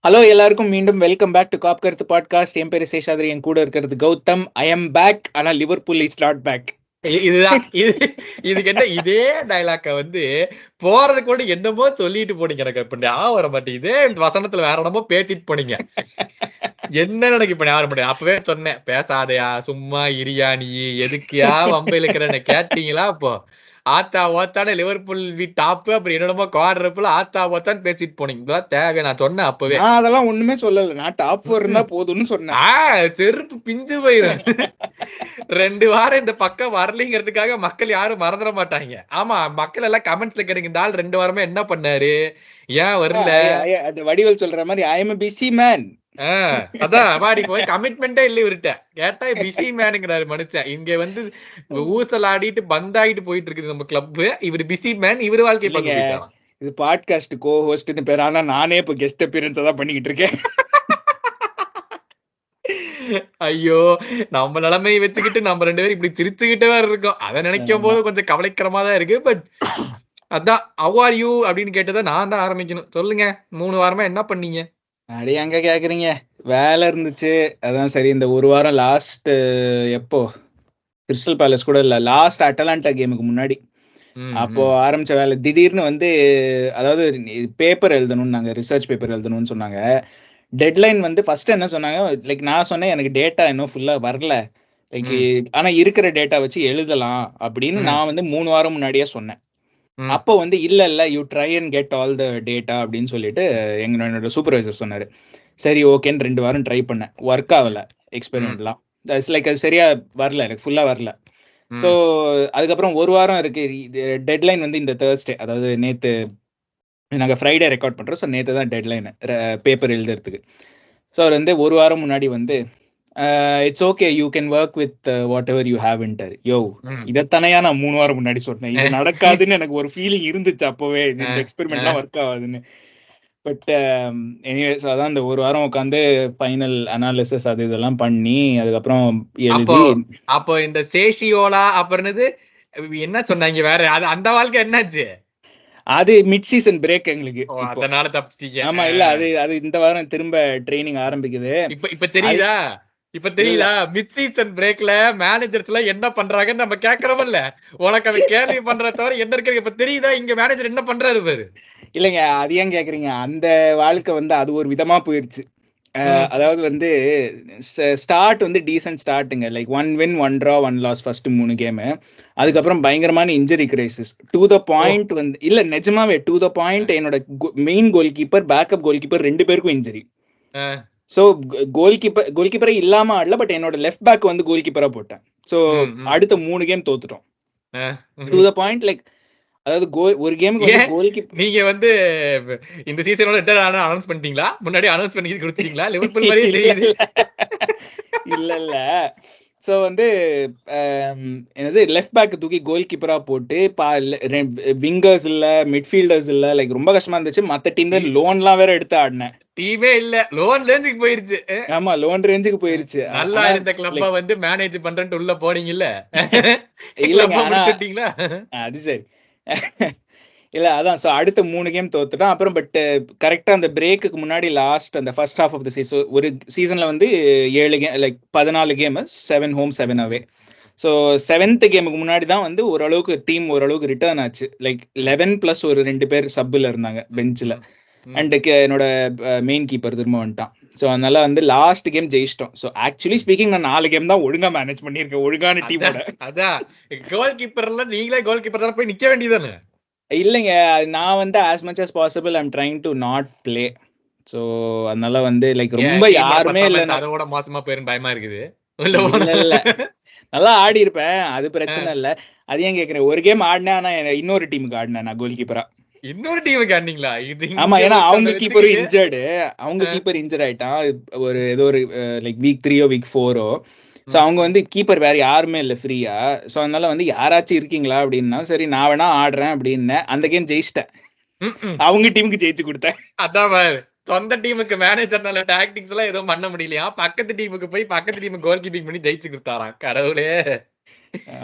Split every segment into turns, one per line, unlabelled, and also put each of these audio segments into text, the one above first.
Hello எல்லாருக்கும் மீண்டும் welcome back to காப் கருத்து பாட்காஸ்ட். என் பேரு சேஷாதிரி, என் கூட இருக்கிறது கௌதம். ஐ எம் பேக், ஆனா லிவர்பூல் இஸ் நாட் பேக்.
இதுதான் இதுக்கு என்ன இதே டைலாக்க வந்து போறது கூட என்னமோ சொல்லிட்டு போனீங்க. எனக்கு இப்ப ஞாபகம் வர மாட்டேங்குது. இந்த வசனத்துல வேற என்னமோ பேசிட்டு போனீங்க. என்ன எனக்கு இப்ப ஞாபகம் மாட்டேங்குது. அப்பவே சொன்னேன், பேசாதையா, சும்மா இரியா, நீ எதுக்குயா வம்பு இழுக்கிறன்னு கேட்டீங்களா? அப்போ ஆத்தா ஓத்தான லிவர்பூல் டாப், அப்புறம் என்னடமோ குவார்டர்ல ஆத்தா ஓத்தான்னு பேசிட்டு போனீங்க. இதெல்லாம் தேவை? நான் சொன்னேன் அப்பவே.
நான் அதெல்லாம் ஒண்ணுமே சொல்லல. நான் டாப் 4 இருந்தா போதும்னு சொன்னேன்.
செருப்பு பிஞ்சு போயிரும். 2 வாரம் இந்த பக்கம் வரலைங்கிறதுக்காக மக்கள் யாரும் மறந்துட மாட்டாங்க. ஆமா, மக்கள் எல்லாம் கமெண்ட்ஸ்ல கேட்டுங்க, இந்த ஆள் 2 வாரமா என்ன பண்ணாரு, ஏன் வரல?
அந்த வடிவேல் சொல்ற மாதிரி I am a busy man.
அதான் மாதிரி போய் கமிட்மெண்டே இல்ல இவர்கிட்ட. கேட்டா பிஸி மேனுங்கிறாரு மனுஷன். இங்க வந்து ஊசல் ஆடிட்டு பந்தாயிட்டு போயிட்டு இருக்குது நம்ம கிளப். இவரு பிஸி மேன், இவரு வாழ்க்கை பார்க்க.
இது பாட்காஸ்ட் கோ ஹோஸ்ட்னு பேர். ஆனா நானே இப்ப கெஸ்ட் அப்பியரன்ஸ் தான் பண்ணிக்கிட்டு இருக்கேன்.
ஐயோ, நம்ம நிலைமையை வச்சுக்கிட்டு நம்ம 2 பேரும் இப்படி சிரிச்சுக்கிட்டே வேற இருக்கோம். அதை நினைக்கும் போது கொஞ்சம் கவலைக்கிரமா தான் இருக்கு. பட் அதான், ஹவ் ஆர் யூ அப்படின்னு கேட்டதை நான் தான் ஆரம்பிக்கணும். சொல்லுங்க, 3 வாரமா என்ன பண்ணீங்க?
அடி அங்க கேக்குறீங்க, வேலை இருந்துச்சு. அதான் சரி, இந்த ஒரு வாரம் லாஸ்ட் எப்போ கிறிஸ்டல் பேலஸ் கூட இல்ல, லாஸ்ட் அட்டலாண்டா கேமுக்கு முன்னாடி அப்போ ஆரம்பிச்ச வேலை. திடீர்னு வந்து, அதாவது பேப்பர் எழுதணும்னு, நாங்க ரிசர்ச் பேப்பர் எழுதணும்னு சொன்னாங்க. டெட்லைன் வந்து ஃபர்ஸ்ட் என்ன சொன்னாங்க, லைக் நான் சொன்னேன் எனக்கு டேட்டா இன்னும் ஃபுல்லா வரல, லைக் ஆனா இருக்கிற டேட்டா வச்சு எழுதலாம் அப்படின்னு நான் வந்து 3 வாரம் முன்னாடியே சொன்னேன். அப்போ வந்து இல்ல you try and get all the data அப்படின்னு சொல்லிட்டு என்னோட சூப்பர்வைசர் சொன்னாரு. சரி ஓகேன்னு 2 வாரம் ட்ரை பண்ணேன். ஒர்க் ஆகல எக்ஸ்பெரிமெண்ட்லாம். லைக் அது சரியா வரல, எனக்கு ஃபுல்லா வரல. ஸோ அதுக்கப்புறம் ஒரு வாரம் இருக்கு. டெட்லைன் வந்து இந்த தேர்ஸ்டே, அதாவது நேத்து நாங்கள் ஃப்ரைடே ரெக்கார்ட் பண்ணுறோம். ஸோ நேற்று தான் டெட்லைன் பேப்பர் எழுதுறதுக்கு. ஸோ அவர் வந்து ஒரு வாரம் முன்னாடி வந்து it's okay, you can work with whatever you have in there. யோ, இதைத்தானையா நான் 3 வாரம் முன்னாடி சொன்னேன். இது நடக்காதுன்னு எனக்கு ஒரு ஃபீலிங் இருந்துச்சு அப்போவே, இந்த எக்ஸ்பெரிமெண்ட்லாம் ஒர்க் ஆகாதுன்னு. பட் எனிவே, ஸோ அதான் இந்த ஒரு வாரம் உட்காந்து ஃபைனல் அனாலிசிஸ் அது இதெல்லாம் பண்ணி அதுக்கப்புறம் எழுதி.
அப்போ இந்த சேஷியோலா அப்புறம் என்ன சொன்னாங்க வேற, அது அந்த வாழ்க்கை என்னாச்சு?
அது மிட் சீசன் பிரேக் எங்களுக்கு,
அதனால தப்பிச்சிட்டீங்க.
ஆமா, இல்ல அது இந்த வாரம் திரும்ப ட்ரைனிங் ஆரம்பிக்குது.
இப்ப தெரியுதா? இப்ப தெரியுதா மிட் சீசன் பிரேக்ல மேனேஜர்ஸ் எல்லாம் என்ன பண்றாங்கன்னு நம்ம கேக்குறோம்ல. உனக்கு அது கேள்வி பண்ற தவிர என்ன இருக்கு? இப்ப தெரியுதா இங்க மேனேஜர் என்ன பண்றாரு பாரு.
இல்லைங்க, அது ஏன் கேக்குறீங்க, அந்த வாழ்க்கை வந்து அது ஒரு விதமா போயிருச்சு. அதாவது வந்து ஸ்டார்ட் வந்து டீசன்ட் ஸ்டார்ட்டுங்க, like 1 win 1 draw 1 loss first 3 game. அதுக்கப்புறம் பயங்கரமான injury crisis to the point வந்து, இல்ல நிஜமாவே டு த பாயிண்ட் என்னோட main goalkeeper, backup goalkeeper 2 பேருக்கும் இன்ஜுரி. ஸோ கோல் கீப்பரே இல்லாம ஆடல, பட் என்னோட லெஃப்ட் பேக் வந்து கோல் கீப்பரா போட்டேன். ஸோ அடுத்த 3 கேம் தோத்துட்டோம். டு த பாயிண்ட் லைக், அதாவது ஒரு கேமுக்கு வந்து கோல் கீப்பர்.
நீங்க வந்து இந்த சீசனோட ரிட்டர்ன் அனௌன்ஸ் பண்ணிட்டீங்களா? முன்னாடி அனௌன்ஸ் பண்ணி கொடுத்தீங்களா? லிவர்பூல் மாதிரியே தெரியுது.
இல்ல ஸோ வந்து என்னது, லெஃப்ட் பேக் தூக்கி கோல் கீப்பரா போட்டு, விங்கர்ஸ் இல்ல, மிட்ஃபீல்டர்ஸ் இல்ல, லைக் ரொம்ப கஷ்டமா இருந்துச்சு. மத்த டீம் தான் லோன்லாம் வேற எடுத்து ஆடினேன்.
டீமே இல்ல, லோன் ரேஞ்சுக்கு போயிருச்சு.
ஆமா, லோன் ரேஞ்சுக்கு போயிருச்சு.
நல்லா இருந்த கிளப்ப வந்து மேனேஜ் பண்றேன்னு உள்ள போனீங்கல்ல.
இல்ல அது சரி. இல்ல அதான், ஸோ அடுத்த 3 கேம் தோத்துட்டோம். அப்புறம் பட் கரெக்டா அந்த பிரேக்குக்கு முன்னாடி லாஸ்ட் அந்த first half of the season, ஒரு சீசன்ல வந்து 7 game, like 14 game, 7 home 7 away. So 7th கேமுக்கு முன்னாடி தான் வந்து ஓரளவுக்கு டீம் ஓரளவுக்கு ரிட்டர்ன் ஆச்சு. லைக் 11 பிளஸ் ஒரு 2 பேர் சப்பில் இருந்தாங்க பெஞ்சில். அண்ட் என்னோட மெயின் கீப்பர் திரும்ப வந்துட்டான். ஸோ அதனால வந்து லாஸ்ட் கேம் ஜெயிச்சிட்டோம். ஸோ ஆக்சுவலி ஸ்பீக்கிங் நான் 4 கேம் தான் ஒழுங்கா மேனேஜ் பண்ணியிருக்கேன், ஒழுங்கான டீமோட.
அதான் கோல் கீப்பர் எல்லாம் நீங்களே கோல் கீப்பர் தான் போய் நிக்க வேண்டியதானே?
இல்லைங்க, நான் வந்து as much as possible I'm trying to not play. So அதனால வந்து லைக் ரொம்ப யாருமே இல்லை,
அதோட மோசமா போயிரும் பயமா இருக்குது.
இல்ல நல்லா ஆடி இருப்பேன், அது பிரச்சனை இல்ல. அது ஏன் கேக்குறேன், ஒரு கேம் ஆடினேன், ஆனா இன்னொரு டீமுக்கு ஆடினேன் நான் கோல் கீப்பரா.
இன்னொரு டீமுக்கு ஆடினீங்களா?
ஆமா, ஏன்னா அவங்க கீப்பரும் இன்ஜர்டு, அவங்க கீப்பர் இன்ஜர் ஆயிட்டான் ஒரு ஏதோ ஒரு லைக் வீக் 3 வீக் 4. ஸோ அவங்க வந்து கீப்பர் வேற யாருமே இல்லை ஃப்ரீயா. ஸோ அதனால வந்து யாராச்சும் இருக்கீங்களா அப்படின்னா, சரி நான் வேணா ஆடுறேன் அப்படின்னு அந்த கேம் ஜெயிச்சிட்டேன். அவங்க டீமுக்கு ஜெயிச்சு கொடுத்தேன்.
அதான் சொந்த டீமுக்கு மேனேஜர்னால டாக்டிக்ஸ் எல்லாம் எதுவும் பண்ண முடியலையா, பக்கத்து டீமுக்கு போய் பக்கத்து டீமுக்கு கோல் கீப்பிங் பண்ணி ஜெயிச்சு கொடுத்தாராம். கடவுளே.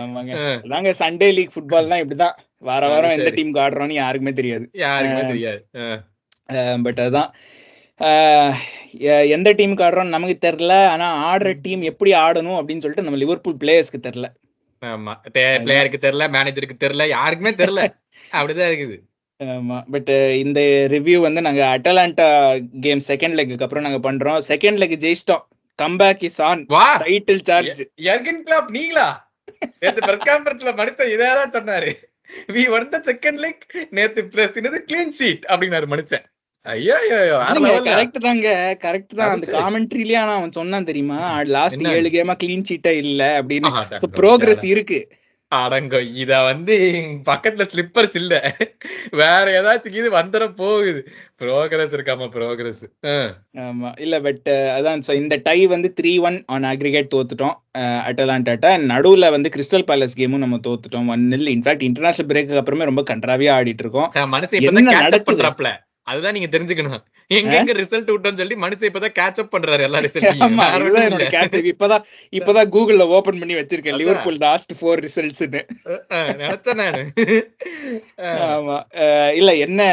ஆமாங்க, அதாங்க சண்டே லீக் ஃபுட்பால்னா இப்படிதான், வார வாரம் எந்த டீமுக்கு ஆடுறோம்னு யாருக்குமே தெரியாது.
யாருக்குமே தெரியாது.
பட் அதான் எந்த டீமுக்கு ஆடுறோம் நமக்கு தெரியல, ஆனா ஆடுற டீம் எப்படி ஆடணும் அப்படின்னு சொல்லிட்டு நம்ம லிவர்பூல் பிளேயர்ஸ்க்கு தெரியல.
ஆமா, பிளேயருக்கு தெரியல, மேனேஜருக்கு தெரியல, யாருக்குமே தெரியல. அப்படிதான் இருக்குது.
ஆமா, பட் இந்த ரிவ்யூ வந்து நாங்க அட்டலாண்டா கேம் செகண்ட் லெக்குக்கு அப்புறம் நாங்க பண்றோம். செகண்ட் லெக் ஜெயிச்சிட்டோம். Comeback is on.
வா
டைட்டில் சார்ஜ்.
யர்கன் கிளாப் நீங்களா? நேத்து பிரஸ் கான்ஃபரன்ஸ்ல மனுஷன் இதான் சொன்னாரு. We won the second leg. நேத்து பிரஸ் என்னது க்ளீன் ஷீட் அப்படினாரு மனுஷன். ஐயோ
கரெக்ட் தாங்க, கரெக்ட் தான். அந்த காமெண்ட்ரிலயே அவன் சொன்னான் தெரியுமா, லாஸ்ட் 7 கேமா க்ளீன் ஷீட்டா இல்ல அப்படின்னு. ப்ரோக்ரஸ் இருக்கு.
அடங்க, இத வந்து பக்கத்துல ஸ்லிப்பர்ஸ் இல்ல, வேற ஏதாச்சும் இது வந்துட போகுது. ப்ரோக்ரஸ் இருக்காம ப்ரோக்ரஸ்.
ஆமா, இல்ல பட் அதான் இந்த டை வந்து 3-1 ஆன் அக்ரிகேட் தோத்துட்டோம் அட்டலாண்டாட்ட. நடுவுல வந்து கிறிஸ்டல் பேலஸ் கேமும் நம்ம தோத்துட்டோம் 1-0. இன்ஃபேக்ட் இன்டர்நேஷனல் பிரேக்கு அப்புறமே ரொம்ப கன்றாவியா ஆடிட்டு இருக்கோம்.
மனுஷன் என்ன நடக்குதுறாப்ல அதுதான் நீங்க தெரிஞ்சுக்கணும். எங்க ரிசல்ட் விட்டோம்னு சொல்லி மனுஷன் இப்பதான் கேட்ச் அப் பண்றாரு எல்லா ரிசல்ட்டையும்.
இப்பதான் கூகுள்ல ஓபன் பண்ணி வச்சிருக்கேன் லிவர்பூல் லாஸ்ட் 4 ரிசல்ட்ஸ்னு
நினைச்சேன் நானு.
ஆமா, இல்ல என்ன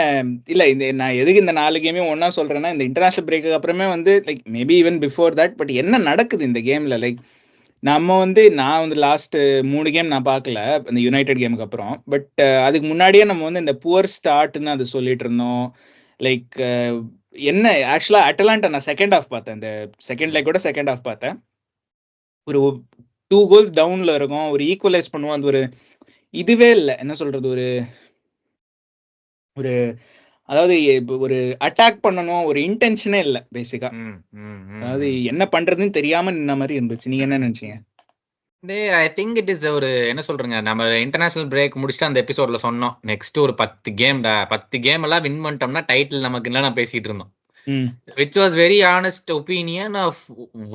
இல்ல இந்த நான் எதுக்கு இந்த 4 கேமையும் ஒன்னா சொல்றேன்னா, இந்த இன்டர்நேஷனல் பிரேக்கு அப்புறமே வந்து like maybe even before that, but என்ன நடக்குது இந்த கேம்ல, லைக் நம்ம வந்து நான் வந்து லாஸ்ட் 3 கேம் நான் பார்க்கல இந்த யுனைடெட் கேமுக்கு அப்புறம். பட் அதுக்கு முன்னாடியே நம்ம வந்து இந்த புவர் ஸ்டார்ட்னு அது சொல்லிட்டு இருந்தோம். லைக் என்ன ஆக்சுவலா அட்டலாண்டா நான் செகண்ட் ஹாஃப் பார்த்தேன், இந்த செகண்ட் லெக் கூட செகண்ட் ஹாஃப் பார்த்தேன். ஒரு 2 கோல்ஸ் டவுன்ல இருக்கும், ஒரு ஈக்குவலைஸ் பண்ணுவோம். அந்த ஒரு இதுவே இல்லை, என்ன சொல்றது, ஒரு ஒரு அதாவது ஒரு அட்டாக் பண்ணணும் ஒரு இன்டென்ஷனே இல்லை பேசிக்கா. அதாவது என்ன பண்றதுன்னு தெரியாம நின்ன மாதிரி இருந்துச்சு. நீங்க என்ன நினைச்சீங்க?
ஐ திங்க் இட் இஸ் ஒரு என்ன சொல்றேங்க, நம்ம இன்டர்நேஷனல் பிரேக் முடிச்சுட்டு அந்த எபிசோட்ல சொன்னோம், நெக்ஸ்ட் ஒரு 10 கேம் எல்லாம் வின் பண்ணிட்டோம்னா டைட்டில் நமக்கு இல்ல நான் பேசிட்டு இருந்தோம். which was very honest opinion of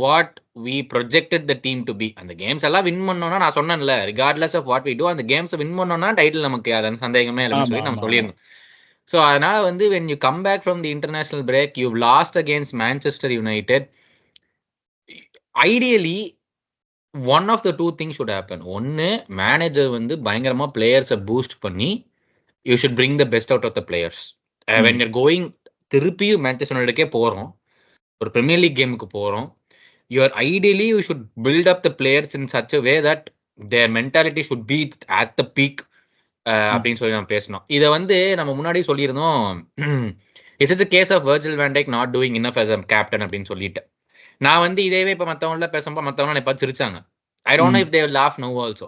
what we projected the team to be. அந்த கேம்ஸ் எல்லாம் வின் பண்ணோம்னா நான் சொன்னேன்ல, regardless of what we do, அந்த கேம்ஸ் வின் பண்ணோம்னா டைட்டில் நமக்கு அது சந்தேகமே இல்லைன்னு சொல்லி நம்ம சொல்லியிருந்தோம். ஸோ அதனால வந்து when you come back from the international break, you've lost against Manchester United. Ideally one of the two things should happen. ஒன்னு, மேனேஜர் வந்து பயங்கரமா பிளேயர்ஸை பூஸ்ட் பண்ணி you should bring the best out of the players. when you're going திருப்பியும் Manchester யுனைட்டடுக்கே போறோம், ஒரு premier league கேமுக்கு போறோம், ideally you should build up the players in such a way that their mentality should be at the peak அப்படின்னு சொல்லி நம்ம பேசணும். இதை வந்து நம்ம முன்னாடி சொல்லியிருந்தோம், is it the case of Virgil van Dijk not doing enough as a captain அப்படின்னு சொல்லிட்டு. நான் வந்து இதேவே இப்போ மற்றவங்கள பேசும்போது மற்றவங்க எப்போ சிரிச்சாங்க. I don't know if they will laugh no also.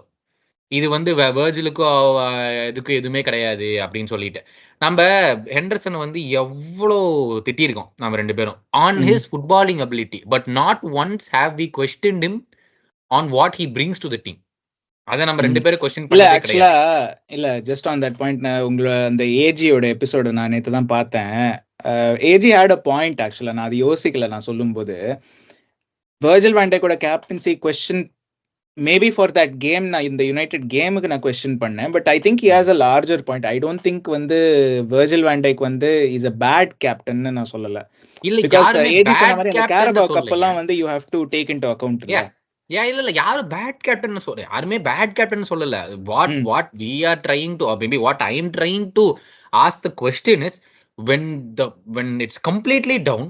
இது வந்து வர்ஜிலுக்கும் இதுக்கும் எதுவுமே கிடையாது அப்படின்னு சொல்லிட்டு. நம்ம ஹெண்டர்சன் வந்து எவ்வளோ திட்டியிருக்கோம் நம்ம 2 பேரும் on his footballing ability, but not once have we questioned him on what he brings to the team. அத நம்ம 2 பேரும் क्वेश्चन பண்ணவே கிடையாது.
ஆக்சுவலா இல்ல, ஜஸ்ட் ஆன் தட் பாயிண்ட், நான் உங்களோட அந்த ஏஜியோட எபிசோட நான் நேத்து தான் பார்த்தேன். ஏஜி ஹேட் அ பாயிண்ட். ஆக்சுவலா நான் அது யோசிக்கல நான் சொல்லும்போது. வர்ஜில் வான் டைக்கோட captaincy question maybe for that game நான் இந்த யுனைடெட் கேமுக்கு நான் क्वेश्चन பண்ணேன். But I think he has a larger point. I don't think வந்து வர்ஜில் வான் டைக் வந்து இஸ் அ பேட் கேப்டன்னு நான் சொல்லல.
இல்ல,
பிகாஸ்
யாருமே
ஏஜி சொன்ன
பேட்
மாதிரி அந்த
கேப்டன்
கேரபாவ் கப்
சொல்லல.
எல்லாம் வந்து you have to take into account.
இல்ல யாரும் பேட் கேப்டன் சொல்ல, யாருமே பேட் கேப்டன் சொல்லல. What we are trying to, or maybe what I am trying to ask the question is, when it's completely down,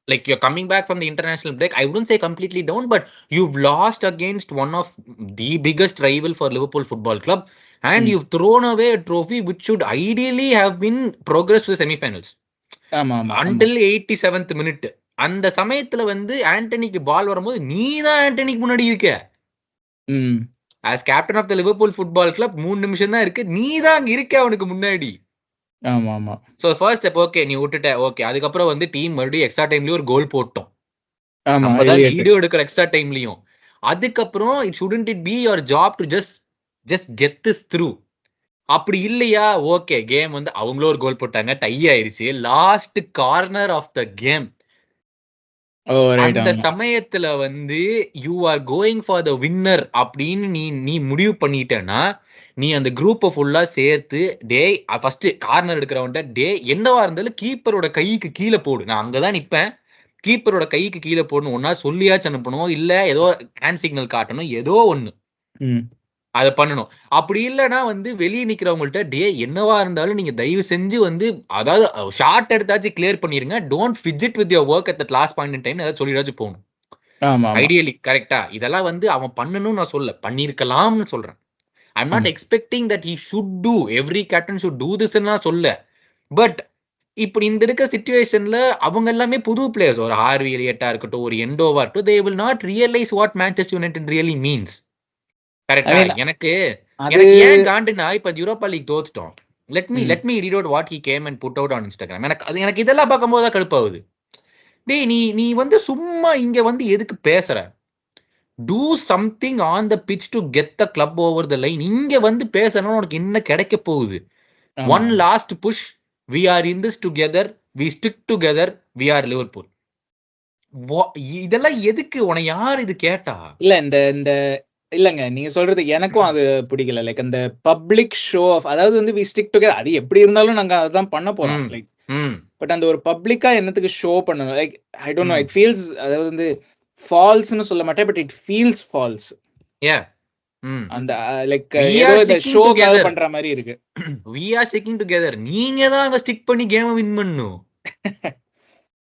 like you're coming back from the international break, I wouldn't say completely down, but you've lost against one of the biggest rival for Liverpool Football Club, and you've thrown away a trophy which should ideally have been progress to the semi-finals until 87th minute. அந்த சமயத்துல வந்து ஆண்டனிக்கு பால் வரும்போது நீ தான் ஆண்டனிக்கு முன்னாடி இருக்க. as captain of the Liverpool Football Club 3 நிமிஷம் தான் இருக்கு, நீ தான் அங்க இருக்க அவனுக்கு முன்னாடி.
ஆமா ஆமா.
சோ ஃபர்ஸ்ட் ஸ்டெப் ஓகே நீ விட்டுட்ட, ஓகே. அதுக்கப்புறம் வந்து டீம் மறுபடியும் எக்ஸ்ட்ரா டைம்லயும் ஒரு கோல் போட்டோம். நம்ம தான் வீடியோ எடுக்கிற எக்ஸ்ட்ரா டைம்லயும். அதுக்கப்புறம் it shouldn't it be your job to just get this through. அப்படி இல்லையா, ஓகே கேம் வந்து அவங்களும் ஒரு கோல் போட்டாங்க, டை ஆயிருச்சு, last corner of the game. அந்த சமயத்துல வந்து you are going for the winner அப்படின்னு நீ முடிவு பண்ணிட்டேன்னா, நீ அந்த குரூப்பை ஃபுல்லா சேர்த்து டே ஃபர்ஸ்ட் கார்னர் எடுக்கிறவன்ட்ட டே என்னவா இருந்தாலும் கீப்பரோட கைக்கு கீழே போடு, நான் அங்கதான் நிப்பேன், கீப்பரோட கைக்கு கீழே போடணும். ஒன்னா சொல்லியாச்சு அனுப்பணும், இல்ல ஏதோ ஹேண்ட் சிக்னல் காட்டணும், ஏதோ ஒண்ணு. அதை பண்ணணும். அப்படி இல்லைன்னா வந்து வெளியே நிக்கிறவங்கள்ட்ட என்னவா இருந்தாலும் நீங்க தயவு செஞ்சு வந்து அதாவது ஷார்ட் எடுத்தாச்சும் கிளியர் பண்ணிருங்க. Don't fidget with your work at the last point in time ஏதாவது சொல்லிடாச்சும் போகணும். ஐடியலி கரெக்டா இதெல்லாம் வந்து அவன் பண்ணணும்னு நான் சொல்ல, பண்ணிருக்கலாம்னு சொல்றேன். I'm not expecting that he should do every captain should do this சொல்ல. பட் இப்படி இந்த இருக்க சிச்சுவேஷன்ல அவங்க எல்லாமே புது பிளேயர்ஸ். ஒரு ஹார்வி எலியட்டா இருக்கட்டும், ஒரு எண்டோவா இருக்கட்டும், they will not realize what Manchester United really means. கரெக்டா? எனக்கு ஏன் காண்டுனா இப்ப யூரோப்பா லீக் தோத்துட்டோம். let me read out what he came and put out on Instagram. எனக்கு இதெல்லாம் பார்க்கும்போது தான் கடுப்பாகுது. டேய் நீ வந்து சும்மா இங்க வந்து எதுக்கு பேசுற? do something on the pitch to get the club over the line. இங்க வந்து பேசணும் உனக்கு என்ன கிடைக்க போகுது? one last push, we are in this together, we stick together, we are Liverpool. இதெல்லாம் எதுக்கு? உன யார் இது கேட்டா? இல்ல இந்த இல்லங்க நீங்க சொல்றது எனக்கும் அது பிடிக்கல. லைக் அந்த பப்ளிக் ஷோ ஆஃப், அதாவது வந்து வி ஸ்டிக் டுகெதர், அது எப்படி இருந்தாலும் நாங்க அதான் பண்ண போறோம். லைக் பட் அந்த ஒரு பப்ளிக்கா என்னத்துக்கு ஷோ பண்ணணும்? Like I don't no, it feels, அதாவது வந்து ஃபால்ஸ்னு சொல்ல மாட்டேன், பட் இட் ஃபீல்ஸ் ஃபால்ஸ். அந்த லைக் ஏதோ ஷோக்காக பண்ற மாதிரி இருக்கு. we are sticking together. நீங்க தான் அங்க ஸ்டிக் பண்ணி கேம் வின் பண்ணனும்.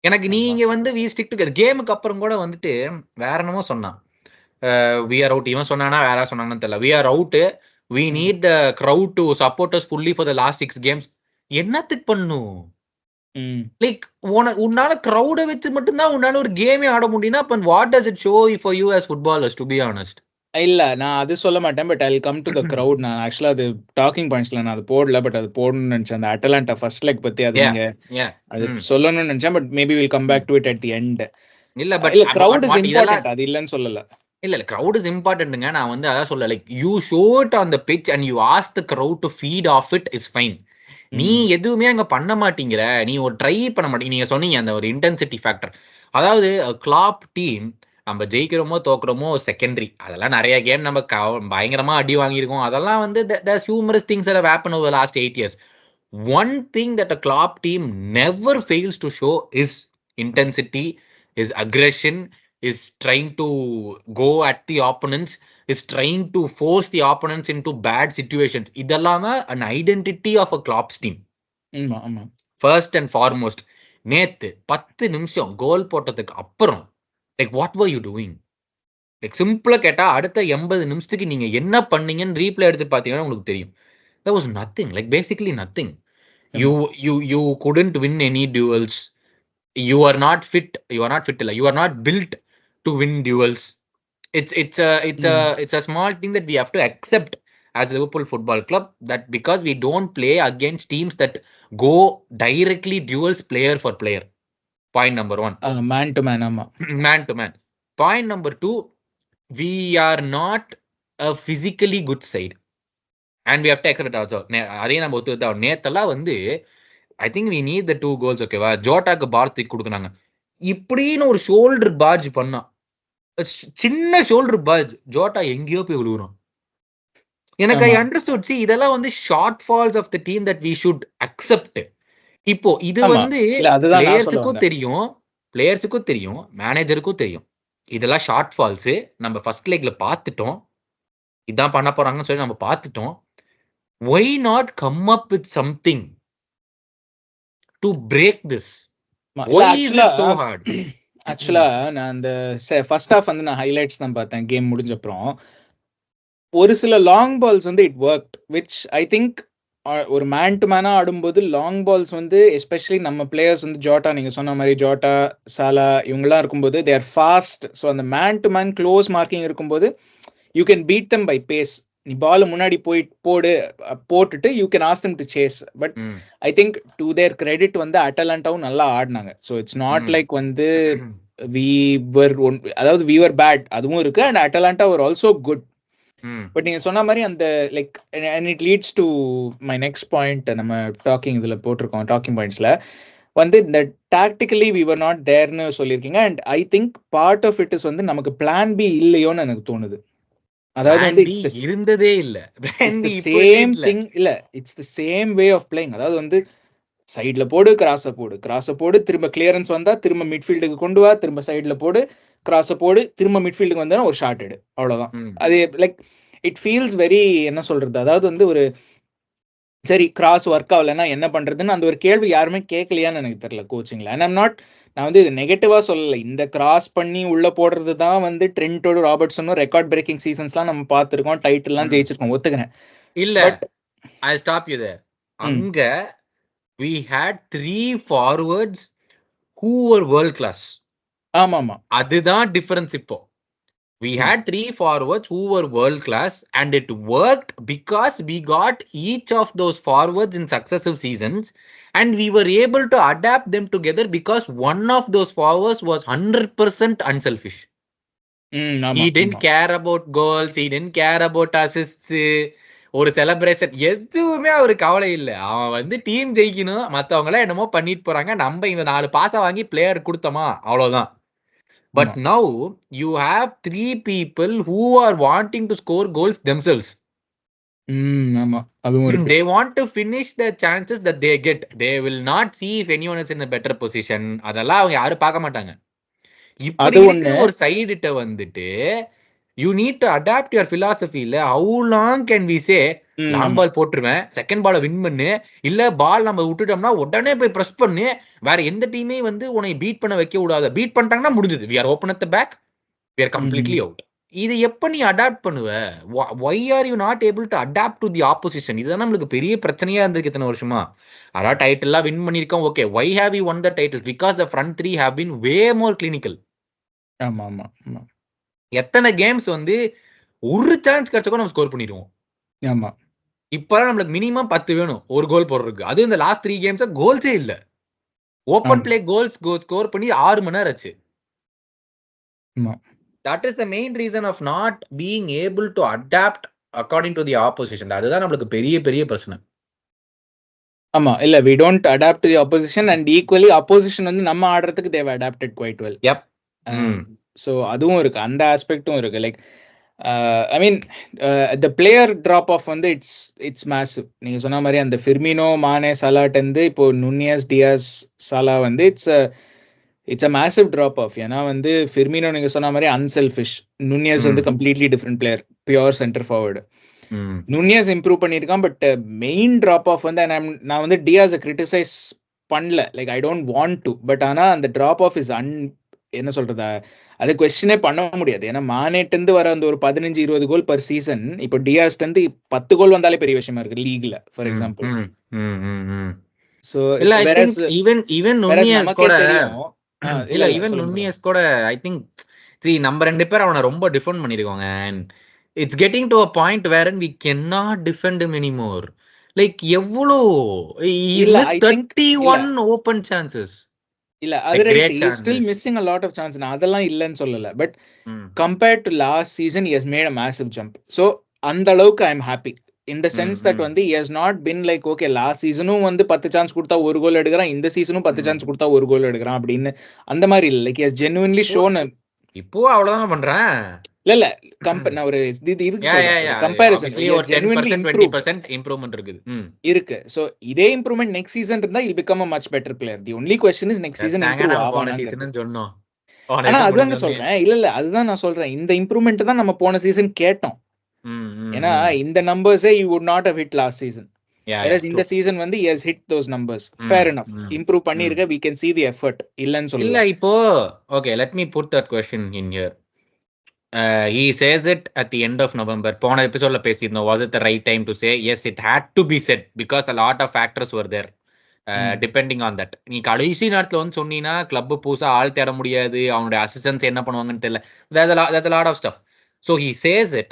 எனக்கு நீங்க வந்து we stick together கேமுக்கு அப்புறம் கூட வந்துட்டு வேற என்னமோ சொன்னான். we are out, இவன் சொன்னானா வேற சொன்னானு தெரியல. we are out, we need the crowd to support us fully for the last 6 games. என்னத்துக்கு பண்ணும்? லைக் உன்னால crowd வச்சு மட்டும் தான் உன்னால ஒரு கேமே ஆட முடியும்னா அப்ப what does it show for you as footballers, to be honest? இல்ல நான் அது சொல்ல மாட்டேன், but I will come to the crowd. நான் ஆக்சுவலா அது டாக்கிங் பாயிண்ட்ஸ்ல நான் அது போடல, பட் அது போடணும்னு நினைச்சேன். அந்த அட்டலாண்டா ஃபர்ஸ்ட் லெக் பத்தி அது நீங்க அது சொல்லணும்னு நினைச்சேன், but maybe will come back to it at the end. இல்ல பட் கிரவுட் இஸ் இம்பார்ட்டன்ட், அது இல்லன்னு சொல்லல. இல்ல கிரவுட் இஸ் இம்பார்ட்டன்ட்ங்க. நான் வந்து அதான் சொல்ல, like you show it on the pitch and you ask the crowd to feed off it is fine. நீ எதுவுமே அங்க பண்ண மாட்டீங்கற, நீ ஒரு ட்ரை பண்ண மாட்டீங்க. நீங்க சொன்னீங்க அந்த ஒரு இன்டென்சிட்டி ஃபேக்டர். அதாவது கிளாப் டீம் நம்ம ஜெயிக்கிறோமோ தோக்குறோமோ செகண்டரி. அதெல்லாம் நிறைய கேம் நம்ம பயங்கரமா அடி வாங்கியிருக்கோம். அதெல்லாம் வந்து there's humorous things that have happened over the last 8 years. One thing that a Klopp team never fails to show is intensity, is aggression, is trying to go at the opponents, is trying to force the opponents into bad situations. இதெல்லாம் தான் an identity of a Klopp's team. First and foremost. நேத்து 10 நிமிஷம் கோல் போட்டதுக்கு அப்புறம் like what var you doing? Like சிம்பிளா கேட்டா அடுத்த 80 நிமிஷத்துக்கு நீங்க என்ன பண்ணீங்கன்னு ரீப்ளே எடுத்து பாத்தீங்கன்னா உங்களுக்கு தெரியும். there was nothing, like basically nothing. you couldn't win any duels. you are not fit இல்ல, you are not built to win duels. it's a small thing that we have to accept as Liverpool Football Club, that because we don't play against teams that go directly duels player for player. Point number 1, man to man. Man to man. Point number 2, we are not a physically good side and we have to accept it also. அதே நம்ம ஒத்துக்கிட்டோம். நேத்தெல்லாம் வந்து I think we need the 2 goals. ஓகேவா? ஜோட்டாக்கு பால் தூக்கி கொடுக்குறாங்க, இப்படின்னு ஒரு shoulder பாஜ் பண்ணா, சின்ன ஷோல்டர் பாஜ், ஜோட்டா எங்கேயோ போய் விழுகுறான். எனக்கு I understood. see இதெல்லாம் வந்து shortfalls of the team that we should accept. இப்போ இது வந்து பிளேயர்ஸுக்கும் தெரியும், மேனேஜருக்கும் தெரியும். இதெல்லாம் ஷார்ட் ஃபால்ஸ். நம்ம ஃபர்ஸ்ட் லெக்ல பார்த்துட்டோம், இதான் பண்ண போறாங்கன்னு சொல்லி நம்ம பார்த்துட்டோம். why not come up with something to break this? why is it so hard? ஆக்சுவலா நான் அந்த ஃபர்ஸ்ட் ஹாஃப் வந்து நான் ஹைலைட்ஸ் தான் பார்த்தேன் கேம் முடிஞ்ச அப்புறம். ஒரு சில லாங் பால்ஸ் வந்து it work, which I think ஒரு மேன் டு மேனா ஆடும்போது லாங் பால்ஸ் வந்து எஸ்பெஷலி நம்ம பிளேயர்ஸ் வந்து ஜோட்டா, நீங்க சொன்ன மாதிரி ஜோட்டா, சாலா இவங்கெல்லாம் இருக்கும்போது தே ஆர் ஃபாஸ்ட். ஸோ அந்த man to man close marking இருக்கும்போது you can beat them by pace. நீ பால் முன்னாடி போட்டுட்டு you can ask them to chase. But I think to their credit வந்து அட்டலாண்டாவும் நல்லா ஆடினாங்க. ஸோ இட்ஸ் நாட் லைக் வந்து அதாவது we were bad, அதுவும் இருக்கு, and Atalanta were also good. பட் நீங்க சொன்ன மாதிரி அந்த like and it leads to my next point. நம்ம டாக்கிங் இதுல போட்டிருக்கோம், டாக்கிங் பாயிண்ட்ஸ்ல வந்து இந்த டாக்டிக்கலி we were not தேர்னு சொல்லியிருக்கீங்க. And I think part of it is வந்து நமக்கு பிளான் பி இல்லையோன்னு எனக்கு தோணுது. அதாவது வந்து இருந்ததே இல்ல, சேம் திங் இல்ல, it's the same way of playing. அதாவது வந்து சைட்ல போடு, கிராஸ போடு, திரும்ப கிளியரன்ஸ் வந்தா திரும்ப மிட்ஃபீல்டுக்கு கொண்டு வா, திரும்ப சைட்ல போடு, கிராஸ போடு, திரும்ப மிட்ஃபீல்டுக்கு வந்தா ஒரு ஷாட் எடு, அவ்வளவுதான். அது லைக்
இட் ஃபீல்ஸ் வெரி, என்ன சொல்றது, அதாவது வந்து ஒரு சரி கிராஸ் ஒர்க் ஆகலைன்னா என்ன பண்றதுன்னு அந்த ஒரு கேள்வி யாருமே கேட்கலையான்னு எனக்கு தெரியல கோச்சிங்ல. அண்ட் ஐம் நாட், நான் வந்து இது நெகட்டிவா சொல்லலை. இந்த கிராஸ் பண்ணி உள்ள போடுறது தான் வந்து ட்ரெண்டோட ராபர்ட்ஸனும் ரெக்கார்ட் பிரேக்கிங் சீசன்ஸ்லாம் நம்ம பார்த்துருக்கோம், டைட்டில்லாம் ஜெயிச்சிருக்கோம், ஒத்துக்கிறேன்.
இல்ல
but
I stop you there. அங்க we had 3 forwards who were world class.
ஆமா ஆமா,
அதுதான் டிஃபரன்ஸ் இப்போ. We had 3 forwards who were world class and it worked because we got each of those forwards in successive seasons and we were able to adapt them together because one of those forwards was 100% unselfish. He didn't care about goals, he didn't care about assists, ஒரு celebration எதுவுமே அவரு கவலை இல்லை. அவன் வந்து team ஜெயிக்கணும், மத்தவங்க எல்லாம் என்னமோ பண்ணிட்டு போறாங்க, நம்ம இந்த 4 பாச வாங்கி பிளேயர் கொடுத்தோமா அவ்வளவுதான். But now you have 3 people who are wanting to score goals themselves. They want to finish the chances that they get. They will not see if anyone is in a better position. அதெல்லாம் அவங்க யாரும் பார்க்க மாட்டாங்க. இப்படி ஒரு சைடுட்ட வந்துட்டு you need to adapt your philosophy. இல்ல how long can we say long ball போட்டுருவேன், செகண்ட் பால வின் பண்ணு, இல்ல பால் நம்ம விட்டுட்டோம்னா உடனே போய் பிரஸ் பண்ணு, வேற எந்த டீமே வந்து உன்னை பீட் பண்ண வைக்க கூடாது, பீட் பண்ணிட்டாங்கன்னா முடிஞ்சது, we are open at the back, we are completely out. இது எப்ப நீ அடாப்ட் பண்ணுவ? why are you not able to adapt to the opposition? இதுதான் நம்மளுக்கு பெரிய பிரச்சனையா இருந்திருக்கு இத்தனை வருஷமா. அதான் டைட்டில் எல்லாம் வின் பண்ணிருக்கோம், okay, why have you won the titles? Because the front three have been way more clinical.
ஆமா ஆமா ஆமா,
எத்தனை கேம்ஸ் வந்து ஒரு சான்ஸ் கிடைச்சா நம்ம ஸ்கோர் பண்ணிடுவோம்.
ஆமா,
இப்பெல்லாம் நம்மளுக்கு மினிமம் 10 வேணும் ஒரு கோல் போடுறதுக்கு. அது இந்த லாஸ்ட் 3 கேம்ஸ் கோல்ஸே இல்ல, ஓபன் பிளே கோல்ஸ் ஸ்கோர் பண்ணி 6 மணி நேரம் ஆச்சு. That is the main reason of not being able to adapt according to the opposition. அதுதான் நம்மளுக்கு பெரிய பெரிய பிரச்சனை.
ஆமா, இல்ல we don't adapt to the opposition and equally opposition வந்து நம்ம ஆடுறதுக்கு they have adapted quite well.
Yep.
So அதுவும் இருக்கு, அந்த ஆஸ்பெக்டும் இருக்கு. Like I mean the player drop off வந்து it's massive. நீங்க சொன்ன மாதிரி அந்த ஃபிர்மினோ, மானே, சலாட் வந்து இப்போ நுனியஸ், டியாஸ், சாலா வந்து it's a massive drop off. ஏன்னா வந்து ஃபிர்மினோ நீங்க சொன்ன மாதிரி அன்செல்ஃபிஷ், நுனியஸ் வந்து completely different player, pure centre forward. நுனியஸ் improve பண்ணியிருக்கான், பட் மெயின் ட்ராப் ஆஃப் வந்து நான் வந்து டியாஸை கிரிட்டிசைஸ் பண்ணல, like I don't want to, but ஆனால் அந்த ட்ராப் ஆஃப் இஸ் என்ன சொல்றதா, அது கொஸ்டினே பண்ண முடியாது. ஏன்னா மானேட்டு வர அந்த ஒரு 15-20 கோல் பர் சீசன், இப்போ டியாஸ்ட் வந்து 10 கோல் வந்தாலே பெரிய விஷயமா இருக்கு லீக்ல, for example. So
even Nunez கூட ஐ திங்க் நம்ம 2 பேர் அவனை ரொம்ப டிஃபெண்ட் பண்ணிருக்காங்க. And it's getting to a point wherein we cannot defend him anymore. Like எவ்வளோ 31 open chances.
இல்ல அது right, he is still missing a lot of chances. நான் அதெல்லாம் இல்லன்னு சொல்லல, but compared to last season he has made a massive jump. So அந்த அளவுக்கு I am happy in the sense that வந்து he has not been like okay last seasonum வந்து 10 chance கொடுத்தா ஒரு கோல் எடுக்கறான், இந்த சீசனும் 10 சான்ஸ் கொடுத்தா ஒரு கோல் எடுக்கறான் அப்படின்னு அந்த மாதிரி இல்ல. Like he has genuinely shown
இப்போ அவ்வளவுதான் பண்றேன்.
இல்ல நான் ஒரு இதுக்கு கம்பேரிசன்
10% இம்ப்ரூவ்மென்ட்
இருக்கு. சோ இதே இம்ப்ரூவ்மென்ட் நெக்ஸ்ட் சீசன் இருந்தா he'll become a much better player. The only question is next season improve ஆவானான்னு சொன்னோம். ஆனா அதுதான் சொல்றேன், இல்ல அதுதான் நான் சொல்றேன், இந்த இம்ப்ரூவ்மென்ட் தான் நம்ம போன சீசன் கேட்டோம். ஏன்னா இந்த நம்பர்ஸே you would not have hit last season. Whereas இந்த சீசன் வந்து he has hit those numbers. Fair enough, improve பண்ணிருக்க, we can see the effort. இல்லன்னு சொல்லல.
இல்ல இப்போ okay, let me put that question in here. He says it at the end of November. போன எபிசோட்ல பேசியிருந்தோம், was it the right time to say? Yes, it had to be said because a lot of factors were there depending on that. நீ கடைசி நேரத்துல வந்து சொன்னீங்கன்னா club புதுசா ஆள் தேட முடியாது, அவங்களுடைய அசிஸ்டன்ஸ் என்ன பண்ணுவாங்கன்னு தெரியல, there's a lot of stuff. So he says it,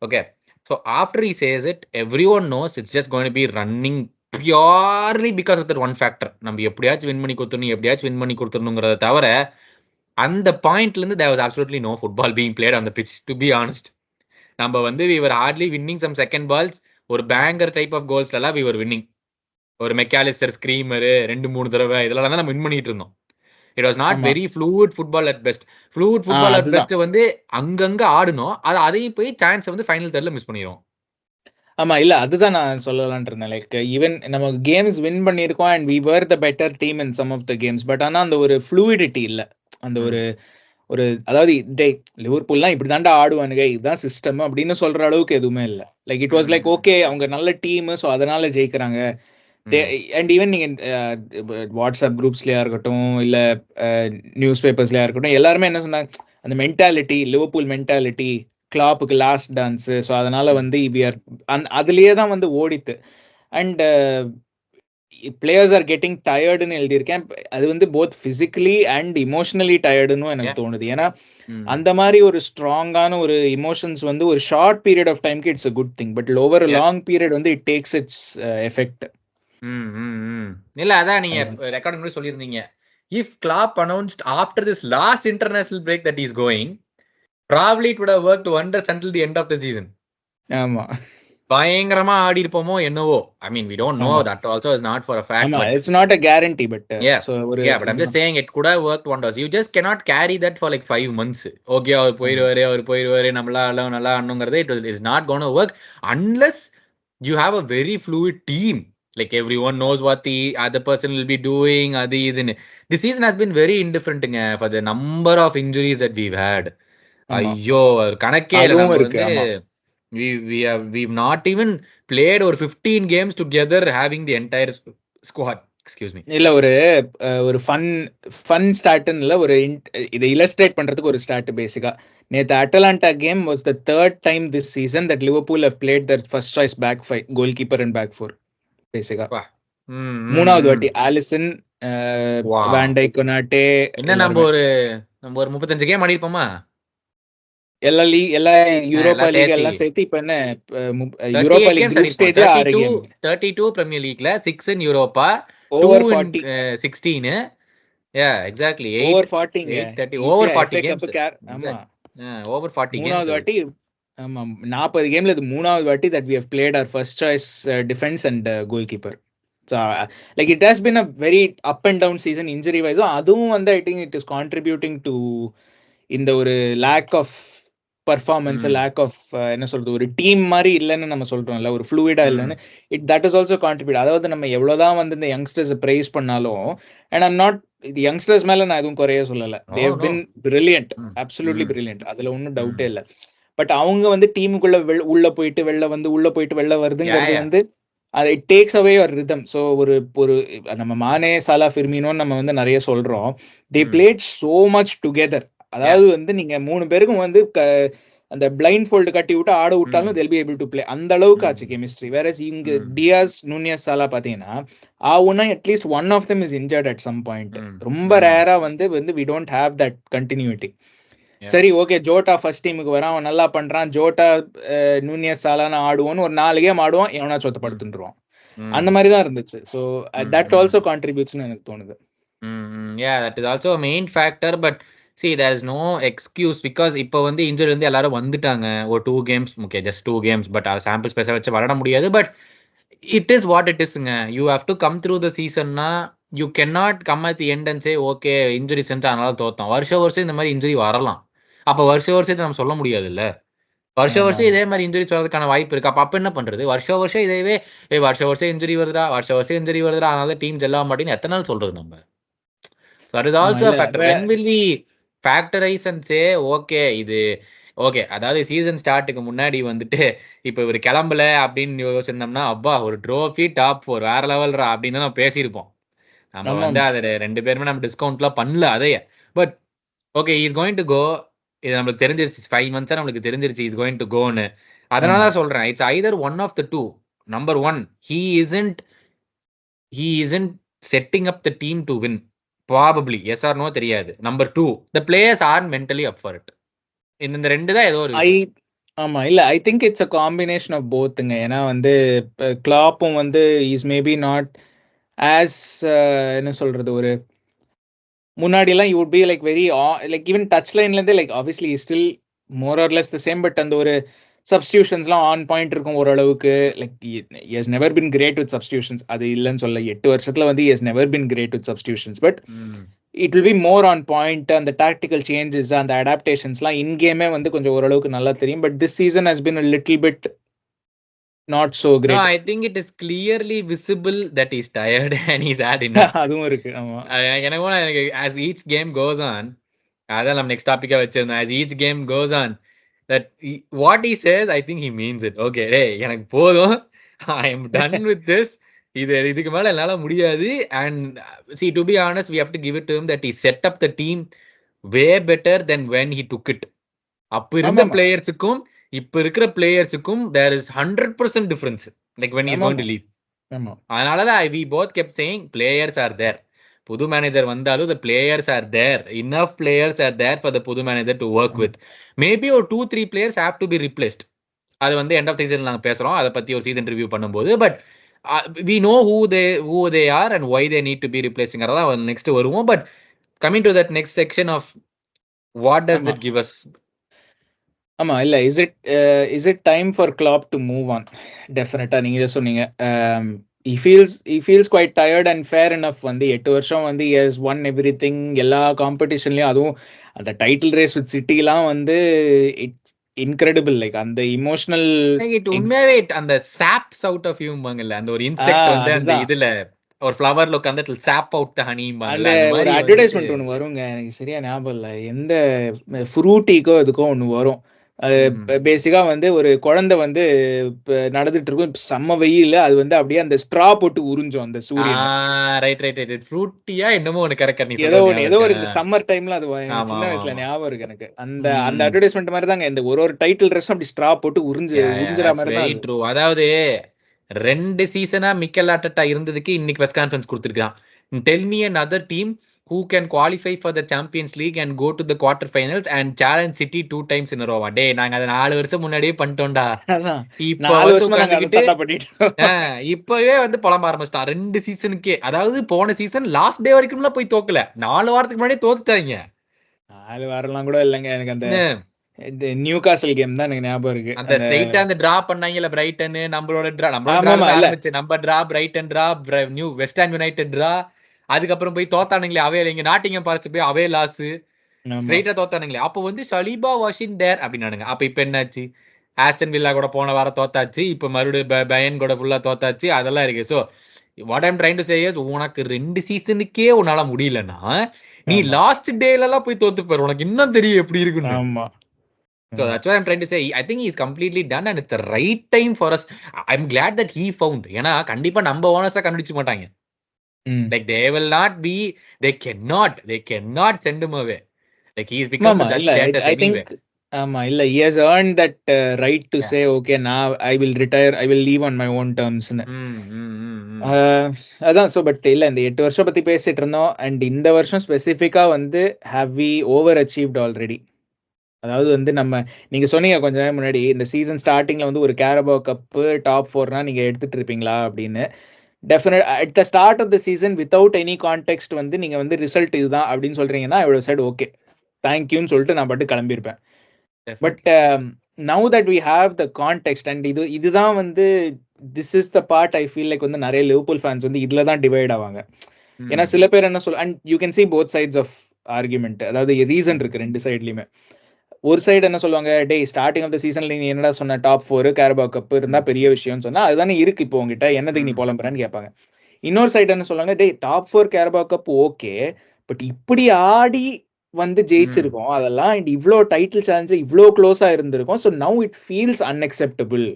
okay, so after he says it everyone knows it's just going to be running purely because of that one factor. நம்ம எப்படியாச்சும் வின் பண்ணி கொடுத்துடணுங்கிறத தவிர அந்த பாயிண்ட்ல இருந்து there was absolutely no football being played on the pitch, to be honest. நம்ம வந்து we were hardly winning some second balls, ஒரு பேங்கர் டைப் ஆஃப் கோல்ஸ்ல எல்லாம் we were winning. ஒரு மெக்காலிஸ்டர் ஸ்கிரீமர் 2-3 தடவை இதெல்லாம் தான் நம்ம வின் பண்ணிட்டு இருந்தோம். It was not very fluid football at best. Fluid football at best வந்து அங்கங்க ஆடணும், அதையும் போய் சான்ஸ் வந்து ஃபைனல் தேர்ட்ல மிஸ் பண்ணிரோம்.
ஆமா, இல்ல அதுதான் நான் சொல்லலாம்னு இருந்தேன். லைக் ஈவன் நம்ம கேம்ஸ் வின் பண்ணிருக்கோம் and we were the better team in some of the games, but ஆனா அந்த ஒரு fluidity இல்ல, அந்த ஒரு அதாவது லிவர்பூல்லாம் இப்படி தாண்டா ஆடுவானுங்க, இதுதான் சிஸ்டம் அப்படின்னு சொல்ற அளவுக்கு எதுவுமே இல்லை. Like it was like okay, அவங்க நல்ல டீம், ஸோ அதனால ஜெயிக்கிறாங்க. அண்ட் ஈவன் நீங்க வாட்ஸ்அப் குரூப்ஸ்லயா இருக்கட்டும், இல்ல நியூஸ் பேப்பர்ஸ்லயா இருக்கட்டும், எல்லாருமே என்ன சொன்னாங்க, அந்த மென்டாலிட்டி, லிவர்பூல் மென்டாலிட்டி, கிளாப்புக்கு லாஸ்ட் டான்ஸ், ஸோ அதனால வந்து அதுலயே தான் வந்து ஓடித்து. அண்ட் பிளேயர்ஸ் ஆர் கெட்டிங் டயர்டுன்னு எழுதியிருக்கேன். அது வந்து போத் பிசிக்கலி அண்ட் இமோஷனலி டயர்டுன்னு எனக்கு தோணுது. ஏன்னா அந்த மாதிரி ஒரு ஸ்ட்ராங்கான ஒரு இமோஷன்ஸ் வந்து ஒரு ஷார்ட் பீரியட் ஆஃப் டைம்க்கு it's a good thing, but over long period வந்து இட் டேக்ஸ் இட்ஸ் எஃபெக்ட்.
இல்ல அதான் நீங்க ரெக்கார்ட் பண்ணி சொல்லியிருந்தீங்க, if Klopp announced after this last international break that is going, probably it would have worked wonders until the end of the season.
ஆமா,
பயங்கரமா ஆடி இருப்போமோ என்னவோ. I mean, we don't know, that also is not for a fact.
ஆமா, it's not a guarantee, but
but I'm just saying it could have worked wonders. You just cannot carry that for like 5 months. Okay, அவர் போயிடுவாரு நம்மளால நல்லா ஆடணுங்கிறது it is not going to work unless you have a very fluid team. Like everyone knows what the other person will be doing. This season has been very indifferent for the number of injuries that we've had. ஐயோ, கணக்கே இல்ல. நம்ம வந்து we've not even played or 15 games together having the entire squad. Excuse me.
இல்ல ஒரு fun ஸ்டார்ட்ல ஒரு இதை illustrate பண்றதுக்கு ஒரு ஸ்டார்ட். பேசிக்கா நேத்து Atalanta game was the third time this season that Liverpool have played their first choice back five, goalkeeper and back four. பேசிக்கா மூணாவது வாட்டி ஆலிசன், வான் டைக், கொனாட்டே.
என்ன நம்ம ஒரு 35 கேம் ஆடி இருப்போமா?
எல்லா யூரோப்பா லீக் எல்லாம் சேர்த்து இப்ப என்ன Europa league group stage
32 premier லீக்ல 6 in Europa, 2 in 16. yeah exactly,
over 40
over 40 games.
ஆமா,
over 40 games.
மூணாவது வாட்டி, ஆமா 40 கேம்ல இது மூணாவது வாட்டி that we have played our first choice defense and goalkeeper. So like it has been a very up and down season injury wise. அதுவும் வந்து I think it is contributing to இந்த ஒரு lack of performance, lack of என்ன சொல்றது, ஒரு team மாதிரி இல்லைன்னு நம்ம சொல்றோம்ல, ஒரு ஃப்ளூயிடா இல்லைன்னு. That is also contribute. அதாவது நம்ம எவ்வளவுதான் வந்து இந்த யங்ஸ்டர்ஸ் பிரைஸ் பண்ணாலும், அண்ட் ஐம் நாட், இது யங்ஸ்டர்ஸ் மேல நான் எதுவும் குறைய சொல்லல, they have been brilliant, absolutely brilliant, அதுல ஒன்றும் டவுட்டே இல்லை. பட் அவங்க வந்து டீமுக்குள்ள உள்ள போயிட்டு வெளில வருதுங்கிறது வந்து அது it takes away your rhythm. So ஒரு நம்ம மானே, சாலா, ஃபிர்மினோன்னு நம்ம வந்து நிறைய சொல்றோம், they played so much together. அதாவது வந்து நீங்க 3 பேருக்கும் வந்து அந்த பிளைண்ட் ஃபோல்டு கட்டி விட்டு ஆட விட்டாலும் they'll be able to play. அந்த அளவுக்கு ஆச்சு கெமிஸ்ட்ரி. வேற இங்க டியாஸ், நூனியஸ், சாலா பாத்தீங்கன்னா ஆவுனா at least one of them is injured at some point. ரொம்ப ரேரா வந்து we don't have that continuity. சரி, ஓகே, ஜோட்டா ஃபர்ஸ்ட் டீமுக்கு வரான், அவன் நல்லா பண்றான், ஜோட்டா, நூனியஸ், சாலான்னு ஆடுவோன்னு ஒரு 4 கேம் ஆடுவான், எவனா சொத்தப்படுத்துருவான். அந்த மாதிரி தான் இருந்துச்சு. ஸோ தட் ஆல்சோ கான்ட்ரிபியூட்ஸ்னு எனக்கு தோணுது.
yeah, that is also a main factor, but see, there is no excuse because இப்போ வந்து இன்ஜுரி வந்து எல்லாரும் வந்துட்டாங்க. ஒரு 2 games, okay, just 2 games, but our sample space வச்சு விளையாட முடியாது. but it is what it isங்க. you have to come through the seasonna, you cannot come at the end and say okay, injury செஞ்சு அதனால தோத்தோம். வருஷம் இந்த மாதிரி இன்ஜுரி வரலாம். அப்ப வருஷம் நம்ம சொல்ல முடியாது இல்ல. வருஷம் இதே மாதிரி இன்ஜுரி வரதுக்கான வாய்ப்பு இருக்கு. அப்ப என்ன பண்றது? வருஷம் இதேவே வருஷம் இன்ஜுரி வருதுடா, அதனால டீம் ஜெல்லாக மாட்டேன்னு எத்தனை நாள் சொல்றது நம்ம? that is also a factor. when will we factorize and say okay, இது ஓகே, அதாவது சீசன் ஸ்டார்ட்டுக்கு முன்னாடி வந்துட்டு இப்ப இவர் கிளம்பல அப்படின்னு யோசிச்சிருந்தோம்னா, அப்பா ஒரு ட்ரோஃபி டாப் 4 வேற லெவல்ரா அப்படின்னு நம்ம பேசியிருப்போம். நம்ம வந்து அதை 2 பேருமே நம்ம டிஸ்கவுண்ட்லாம் பண்ணல அதையே. But okay, is going to go, இது நம்மளுக்கு தெரிஞ்சிருச்சு, 5 months நம்மளுக்கு தெரிஞ்சிருச்சு இஸ் கோயிங் டு கோன்னு. அதனால சொல்றேன், it's either one of the two. Number 1, he isn't setting up the team to win. Probably yes or no தெரியாது. Number 2, the players aren't mentally up for it. இந்த ரெண்டு தான் ஏதோ ஒரு
ஆமா, இல்ல ஐ think it's a combination of bothங்க. ஏன்னா வந்து கிளாப்பும் வந்து இஸ் மேபி நாட் ஆஸ் என்ன சொல்றது, ஒரு முன்னாடி எல்லாம் you would be like very like even touch லைன்ல இருந்தே like obviously still more or less the same, but அந்த ஒரு சப்ஸ்டியூஷன்ஸ்லாம் ஆன் பாயிண்ட் இருக்கும் ஓரளவுக்கு. Like has never been great with substitutions, அது இல்லைன்னு சொல்ல, 8 வருஷத்துல வந்து has never been great with substitutions, but it will be more on point. அந்த டாக்டிக்கல் சேஞ்சஸ், அந்த அடாப்டேஷன்ஸ்லாம் இன் கேமே வந்து கொஞ்சம் ஓரளவுக்கு நல்லா தெரியும். But this season has been a little bit not so great.
No, I think it is clearly visible that he's tired and he's had enough.
அதுவும் இருக்கு. ஆமா,
எனக்கு as each game goes on, அதான் நம்ம நெக்ஸ்ட் டாபிக்கா வச்சிருந்தோம். as each game goes on that what he says I think he means it. okay டேய் எனக்கு போதும், I am done with this. இதுக்கு மேல என்னால முடியாது. and see, to be honest, we have to give it to him that he set up the team way better than when he took it. அப்ப இருந்த பிளேயர்ஸுக்கும் இப்ப இருக்கிற பிளேயர்ஸுக்கும் there is 100% difference like when he is going to leave. அதனாலதான் we both kept saying players are there. புது manager வந்தாலும் the players are there, enough players are there for the புது manager to work with. maybe ஒரு 2-3 players have to be replaced. அது வந்து end of the season நாங்க பேசுறோம், அதை பத்தி ஒரு சீசன் ரிவ்யூ பண்ணும்போது. But we know who they are and why they need to be replacing. அதான் நெக்ஸ்ட் வருவோம். But coming to that next section of what does that give us?
ஆமா இல்ல, is it time for Klopp to move on? டெஃபினட்டா நீங்க சொன்னீங்க. he feels quite tired and fair enough. வந்து 8 வருஷம் வந்து he has won everything, எல்லா காம்படிஷன்லயும். அதுவும் அந்த டைட்டில் ரேஸ் வித் சிட்டிலாம் வந்து இட்ஸ் இன்கிரெடிபிள். லைக் அந்த இமோஷனல்
உண்மையாவே அந்த சாப்ஸ் அவுட் ஆஃப் யூ பாங்கல்ல, அந்த ஒரு இன்செக்ட் வந்து அந்த இதுல ஒரு ஃப்ளவர்ல உட்கார்ந்து சாப் அவுட் த ஹனி
அந்த ஒரு அட்வர்டைஸ்மெண்ட் ஒன்னு வருங்க, எனக்கு சரியா ஞாபகம் இல்ல எந்த ஃப்ரூட்டிக்கோ இதுக்கோ ஒன்னு வரும். பேசிக்கா வந்து ஒரு குழந்தை வந்து நடந்துட்டு இருக்கும், செம்ம வெயில, அது வந்து அப்படியே அந்த ஸ்ட்ரா போட்டு உறிஞ்சும் அந்த சூரியன்.
ரைட் ஃப்ரூட்டியா என்னமோ ஒன்னு கரெக்ட்.
ஏதோ ஒரு இந்த சம்மர் டைம்ல அது சின்ன வயசுல ஞாபகம் இருக்கு எனக்கு. அந்த அட்வர்டைஸ்மெண்ட் மாதிரி தாங்க இந்த ஒரு டைட்டில் ட்ரெஸ் அப்படி ஸ்ட்ரா போட்டு உறிஞ்சுற மாதிரி தான்.
அதாவது 2 சீசனா மிக்கல் ஆர்டெட்டா இருந்ததுக்கு இன்னைக்கு பிரஸ் கான்ஃபரன்ஸ் கொடுத்திருக்கான். Tell me another team who can qualify for the Champions League and go to the quarterfinals and challenge City 2 times in a row. டேய் நாங்க அத 4 வருஷம் முன்னாடியே பண்ணிட்டோம்டா. இப்போ இப்பவே வந்து புலம்ப ஆரம்பிச்சிட்டான் 2 சீசனுக்கே. அதாவது போன சீசன் லாஸ்ட் டே வரைக்கும்லாம் போய் தோக்கல, 4 வாரத்துக்கு முன்னாடியே தோத்துட்டாங்க.
4 வாரம்லாம் கூட இல்லங்க, எனக்கு அந்த நியூ காசல் கேம் தான் எனக்கு ஞாபகம் இருக்கு.
அந்த ஸ்ட்ரைட்டா அந்த டிரா பண்ணாங்கல பிரைட்டன், நம்ம draw Brayton draw, new West Ham United draw, அதுக்கப்புறம் போய் தோத்தானுங்களே அவே, இங்க நாட்டிங்கம் பார்த்து போய் அவே லாஸ், ஸ்ட்ரைட்டா தோத்தானுங்களே. அப்போ வந்து சலீபா வாஸ் இன் தேர் அப்படினானுங்க. அப்ப இப்ப என்னாச்சு, ஆஸ்டன் வில்லா கூட போன வாரம் தோத்தாச்சு, இப்ப மறுபடியும் பயன் கூட ஃபுல்லா தோத்தாச்சு, அதெல்லாம் இருக்கு. So what I am trying to say is, உனக்கு 2 சீசனுக்கே உன்னால முடியலன்னா நீ லாஸ்ட் டேல எல்லாம் போய் தோத்து பாரு, உனக்கு இன்னும் தெரியும் எப்படி இருக்குன்னு.
ஆமா.
So that's what I'm trying to say. I think he's completely done and it's the right time for us. I'm glad that he found. ஏனா கண்டிப்பா நம்ம ஓனர்ஸா கண்டுபிடிச்சு மாட்டாங்க. Like they will not be, they cannot send him away. Like he's become that status anyway.
ஆமா இல்ல, he has earned that right to say okay now I will retire, I will leave on my own terms. அதான். So but இல்ல, இந்த 8 வருஷம் பத்தி பேசிட்டு இருந்தோம். And இந்த வருஷம் ஸ்பெசிஃபிக்கா வந்து have we over achieved already? அதாவது வந்து நீங்க சொன்னீங்க கொஞ்ச நேரம் முன்னாடி, இந்த சீசன் ஸ்டார்டிங்ல வந்து ஒரு கேரபோ கப் டாப் 4னா நீங்க எடுத்துட்டு இருப்பீங்களா அப்படின்னு. Definite at the start of the season without any context வந்து நீங்க வந்து ரிசல்ட் இதுதான் அப்படின்னு சொல்றீங்கன்னா ஐ வுட் சைடு ஓகே தேங்க்யூன்னு சொல்லிட்டு நான் பாட்டு கிளம்பியிருப்பேன். But now that we have the context and இதுதான் வந்து this is the part I feel like வந்து நிறைய லிவர்பூல் ஃபேன்ஸ் வந்து இதுல தான் டிவைட் ஆவாங்க. ஏன்னா சில பேர் என்ன and you can see both sides of argument. அதாவது ரீசன் இருக்கு 2 சைட்லயுமே. ஒரு சைடு என்ன சொல்லுவாங்க, டேய் ஸ்டார்டிங் ஆஃப் த சீசன்ல நீ என்னடா சொன்ன, டாப் 4 கேரபா கப் இருந்தா பெரிய விஷயம்னு சொன்னா அதுதானே இருக்கு இப்போ உங்ககிட்ட, என்னதுக்கு நீ புலம்புறன்னு கேட்பாங்க. இன்னொரு சைடு என்ன சொல்லுவாங்க, டேய் டாப் 4 கேரபா கப் ஓகே, பட் இப்படி ஆடி வந்து ஜெயிச்சிருக்கோம் அதெல்லாம், அண்ட் இவ்வளோ டைட்டில் சேலஞ்ச் இவ்வளோ க்ளோஸா இருந்திருக்கும். So now it feels unacceptable.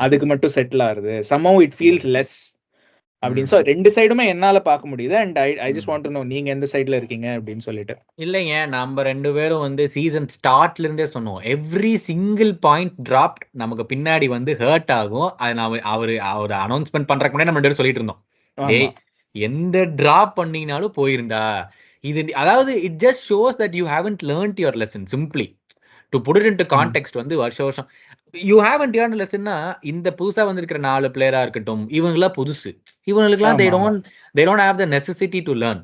அதுக்கு மட்டும் செட்டில் ஆகுது, somehow it feels less அப்படின்னு. சோ 2 சைடுமே என்னால பார்க்க முடியுது. And I just want to know நீங்க எந்த சைடுல இருக்கீங்க அப்படின்னு சொல்லிட்டு.
இல்லைங்க, நம்ம 2 பேரும் வந்து சீசன் ஸ்டார்ட்ல இருந்தே சொன்னோம், எவ்ரி சிங்கிள் பாயிண்ட் டிராப்ட் நமக்கு பின்னாடி வந்து ஹர்ட் ஆகும். அது நான் அவர் அனௌன்ஸ்மெண்ட் பண்றதுக்கு முன்னாடி நம்ம 2 பேரும் சொல்லிட்டு இருந்தோம், டேய் எந்த டிராப் பண்ணீங்கனாலும் போயிருந்தா இது. அதாவது it just shows that you haven't learned your lesson. Simply to put it into context வந்து வருஷம் யூ ஹேவன்ட் லேர்ன்ட் லெசன்னா, இந்த புதுசா வந்திருக்கிற 4 பிளேயரா இருக்கட்டும், இவங்கெல்லாம் புதுசு, இவங்களுக்குலாம் they don't have the necessity to learn,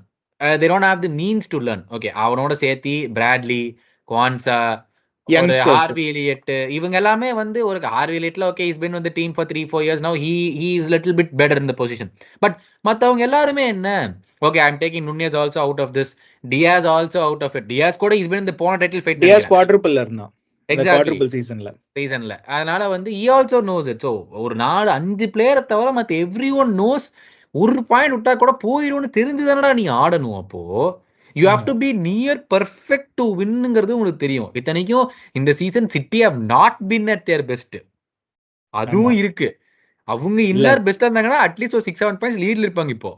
they don't have the means to learn. okay, அவனோட சேர்த்தி பிராட்லி, குவான்சா, ஹார்வி எலியட், இவங்க எல்லாமே வந்து ஒரு ஹார்வி எலியட்ல okay he's been with the team for 3-4 years now, he is little bit better in the position. but மத்தவங்க எல்லாருமே என்ன, okay I'm taking Nunez also out of this, Diaz also out of it. Diaz கூட he's been in the போன title fight,
Diaz quadruple இருந்தான் exactly
சீசன்ல. அதனால வந்து he also knows it. so ஒரு 4-5 பிளேயரை தவிர மத்த everyone knows ஒரு பாயிண்ட் விட்டா கூட போயிரும்னு தெரிஞ்சுதானடா நீ ஆடணும். அப்போ you have to be near perfect to வின்னுங்கிறது உங்களுக்கு தெரியும். இத்தனைக்கும் இந்த season City have not been at their best, அதுவும் இருக்கு. அவங்க இன்னர் பெஸ்டா இருந்தாங்கன்னா அட்லீஸ்ட் ஒரு 6-7 பாயிண்ட்ஸ் லீட்ல இருப்பாங்க இப்போ.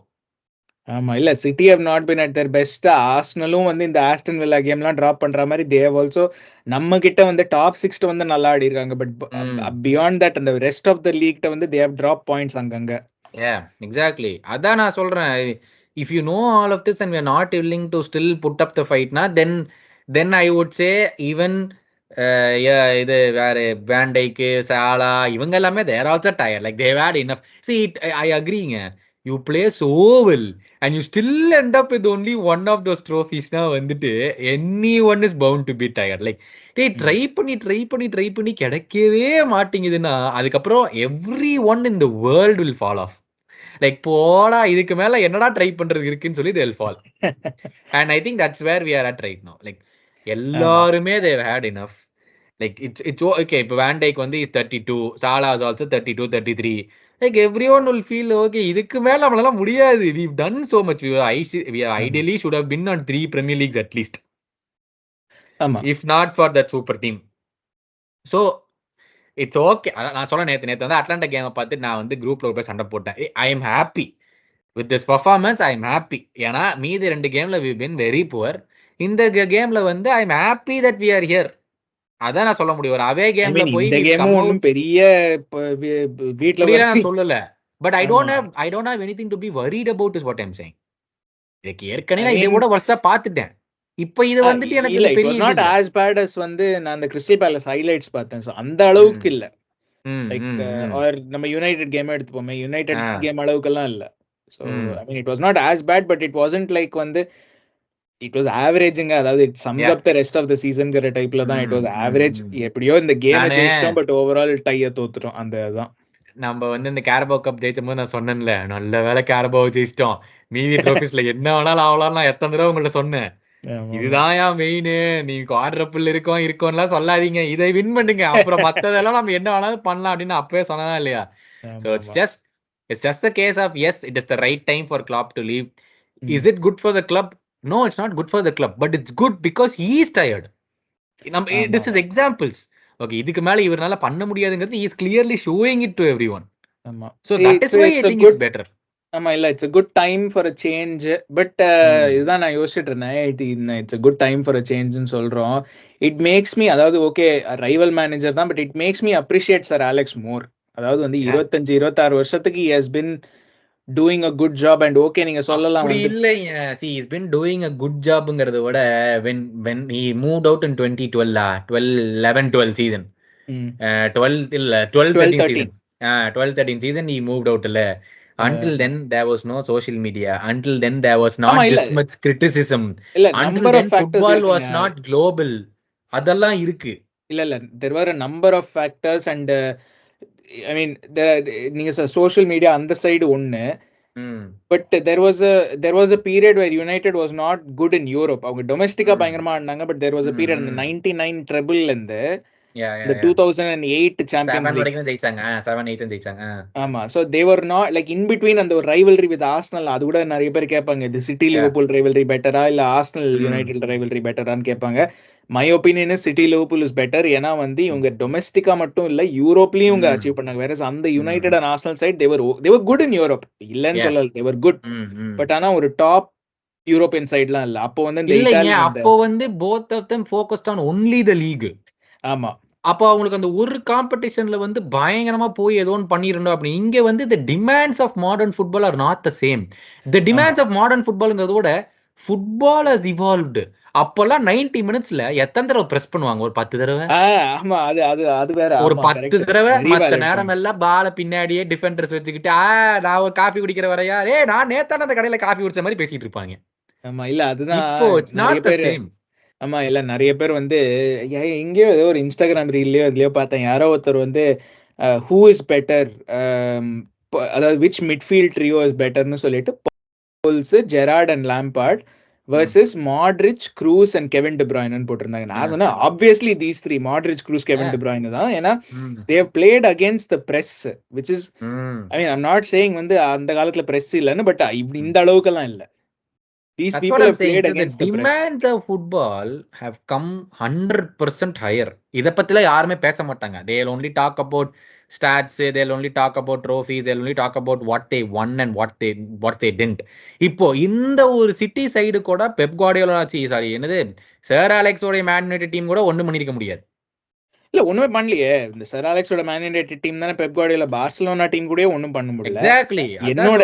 ஆமா, இல்ல City have not been at their best. ஆர்சனலும் வந்து இந்த ஆஸ்டன் வில்லா கேம்லாம் டிராப் பண்ற மாதிரி தே ஹவ் ஆல்சோ நம்ம கிட்ட வந்து டாப் 6 வந்து நல்லா ஆடி இருக்காங்க. பட் பியாண்ட் தட் அந்த ரெஸ்ட் ஆஃப் த லீக் வந்து தே ஹவ் டிராப் பாயிண்ட்ஸ் அங்கங்க.
எக்ஸாக்ட்லி, அதான் நான் சொல்றேன். If you know all of this and we are not willing to still put up the ஃபைட்னா then I would say even இது வேற van Dijk, Salah இவங்க எல்லாமே they're also tired, like they've had enough. see I agreeங்க, you play so well and you still end up with only one of those trophies னா வந்துட்டு anyone is bound to be tired. like try பண்ணி கிடைக்கவே மாட்டேங்குதுன்னா அதுக்கப்புறம் everyone in the world will fall off. Like போடா இதுக்கு மேல என்னடா ட்ரை பண்றது இருக்குன்னு சொல்லி they'll fall. and I think that's where we are at right now. like எல்லாருமே they've had enough. like it's okay. இப்போ Van Dijk வந்து is 32, Salah is also 32, 33. like everyone will feel okay, இதுக்கு மேல நம்மளால முடியாது, we've done so much. we ideally should have been on 3 Premier Leagues at least, if not for that super team. so it's okay. நான் சொல்ல நேத்து வந்து Atlanta கேமை பார்த்து நான் வந்து குரூப்ல போய் சண்டை போட்டேன். I am happy with this performance. I am happy ஏன்னா மீதி 2 கேம்ல we've been very poor. இந்த கேம்ல வந்து I am happy that we are here. அதான் நான் சொல்ல முடியும். ஒரு அவே கேம்ல போய்
இந்த கேமும் ஒண்ணும் பெரிய வீட்ல
நான் சொல்லல. But I don't have anything to be worried about is what I'm saying. like ஏற்கனவே இதை விட வர்ஸ்டா பார்த்துட்டேன். இப்போ இது வந்துட்டு எனக்கு பெரிய
not as bad as வந்து நான் அந்த கிறிஸ்டல் பேலஸ் ஹைலைட்ஸ் பார்த்தேன். சோ அந்த அளவுக்கு இல்ல. லைக் ஆர் நம்ம யுனைட்டட் கேம் எடுத்துப்போமே, யுனைட்டட் கேம் அளவுக்கு எல்லாம் இல்ல. So I mean it was not as bad but it wasn't like வந்து it was averaging. அதாவது it sums up the rest of the season ங்கற டைப்ல தான் it was average. எப்படியோ இந்த கேமை ஜெயிச்சிட்டோம் பட் ஓவரால் டைய தோத்துட்டோம். அந்த அதான்
நம்ம வந்து இந்த கேரபோ கப் ஜெயிச்சோம் நான் சொன்னேன்ல, நல்ல வேளை கேரபோ ஜெயிச்சிட்டோம், மீதி ட்ரோஃபிஸ்ல என்ன வேணாலும் ஆகலாம். நான் எத்தனை தடவை உங்கள்ட்ட சொன்னேன், இதுதான் ஏன் மெயின், நீங்க குவாட்ரபிள் இருக்கோம்லாம் சொல்லாதீங்க, இதை வின் பண்ணுங்க, அப்புறம் மத்ததெல்லாம் நம்ம என்ன வேணாலும் பண்ணலாம் அப்படின்னு அப்பவே சொன்னதா இல்லையா? So it's just the case of yes, it is the right time for Klopp to leave. Is it good for the club? No, it's not good for the club, but it's good because he is tired. This is examples. Okay, இதுக்கு மேல இவரால பண்ண முடியாதுங்கிறது he is clearly showing it to everyone. So that is why I think it's better.
ஆமா, இல்ல it's a good time for a change. but இதுதான் நான் யோசிச்சுட்டு இருந்தேன், it's a good time for a change ன்னு சொல்றோம். it makes me, அதாவது okay rival manager தான், but it makes me appreciate Sir Alex more. அதாவது வந்து 25-26 வருஷத்துக்கு he has been doing a good job and okay நீங்க சொல்லலாம்
அப்படி இல்லைங்க. see he's been doing a good jobங்கிறத விட when he moved out in 2012 season 12-13 season he moved out இல்ல. until then there was no social media, until then there was not this much criticism, until then football was not global. அதெல்லாம் இருக்கு.
இல்ல there were a number of factors and I mean நீங்க social media அந்த side ஒண்ணு. but there was a period where United was not good in Europe. அவங்க டொமஸ்டிக்கா பயங்கரமா ஆடினாங்க, but there was a period in the 99 treble and the 2008 Champions League
வரைக்கும் ஜெயிச்சாங்க, 7-8 ஜெயிச்சாங்க.
ஆமா, so they were not like in between அந்த ஒரு rivalry with Arsenal. அது கூட நிறைய பேர் கேட்பாங்க, இது சிட்டி லிவர்பூல் rivalry பெட்டரா இல்ல ஆர்சனல் யுனைட்டட் rivalry பெட்டரான்னு கேட்பாங்க. My opinion is city Liverpool is better. ஏன்னா வந்து இவங்க டொமஸ்டிக்கா மட்டும் இல்ல யூரோப்லயும் இவங்க அச்சீவ் பண்ணாங்க. வேற அந்த United and Arsenal side they were good in Europe, இல்லன்னு சொல்லல, they were good. பட் ஆனா ஒரு டாப் யூரோப்பியன் சைட்லாம் இல்ல. அப்போ வந்து
இல்லைங்க, அப்போ வந்து both of them focused on only the league.
ஆமா,
அப்போ அவங்களுக்கு அந்த ஒரு காம்படிஷன்ல வந்து பயங்கரமா போய் ஏதோ ஒன்று பண்ணிருந்தோம். அப்படி இங்க வந்து the demands of modern football are not the same. The demands of modern footballங்கிறத விட football has evolved. அப்பெல்லாம் 90 மினிட்ஸ்ல எத்தனை தடவை பிரஸ் பண்ணுவாங்க? ஒரு 10 தடவை.
ஆமா, அது வேற.
ஒரு 10 தடவை. மத்த நேரம் எல்லாம் பால பின்னாடியே டிஃபெண்டர்ஸ் வச்சுக்கிட்டு நான் ஒரு காபி குடிக்கிற வரையா, நான் நேத்தான அந்த கடையில காபி குடிச்ச மாதிரி பேசிட்டு இருப்பாங்க.
ஆமா, இல்ல அதுதான்
இப்போ it's not the same.
ஆமா, இல்ல நிறைய பேர் வந்து எங்கேயோ ஏதோ ஒரு இன்ஸ்டாகிராம் ரீல்லையோ இதுலயோ பார்த்தேன், யாரோ ஒருத்தர் வந்து ஹூ இஸ் பெட்டர், அதாவது விச் மிட்ஃபீல்ட் ட்ரியோ இஸ் பெட்டர்னு சொல்லிட்டு Scholes Gerrard and Lampard versus Modric, Kroos and Kevin De Bruyne ன்னு போட்டிருந்தாங்க. நான் சொன்னேன் obviously these three, Modric, Kroos, Kevin De Bruyne தான். ஏன்னா they have played against the press, which is I mean I'm not saying வந்து அந்த காலத்துல press இல்லன்னு, பட் இந்த அளவுக்கு எல்லாம் இல்ல. These
That's what
people
I'm
have
saying.
played
So the
against the press.
demands of football have come 100% higher. இத பத்தில யாருமே பேச மாட்டாங்க. They'll only talk about stats, they'll only talk about trophies, they'll only talk about what they won and what they didn't. இப்போ இந்த ஒரு city side கூட Pep Guardiola sorry என்னது sir அலெக்ஸோட man United team கூட ஒண்ணும் பண்ணிருக்க முடியாது.
இல்ல ஒண்ணுமே பண்ணலையே. இந்த சர் அலெக்ஸோட மேன் யுனைட்டட் டீம் தானே பெப் கார்டியோலா பார்சிலோனா டீம் கூட ஒண்ணும் பண்ண முடியல.
எக்ஸாக்ட்லி.
என்னோட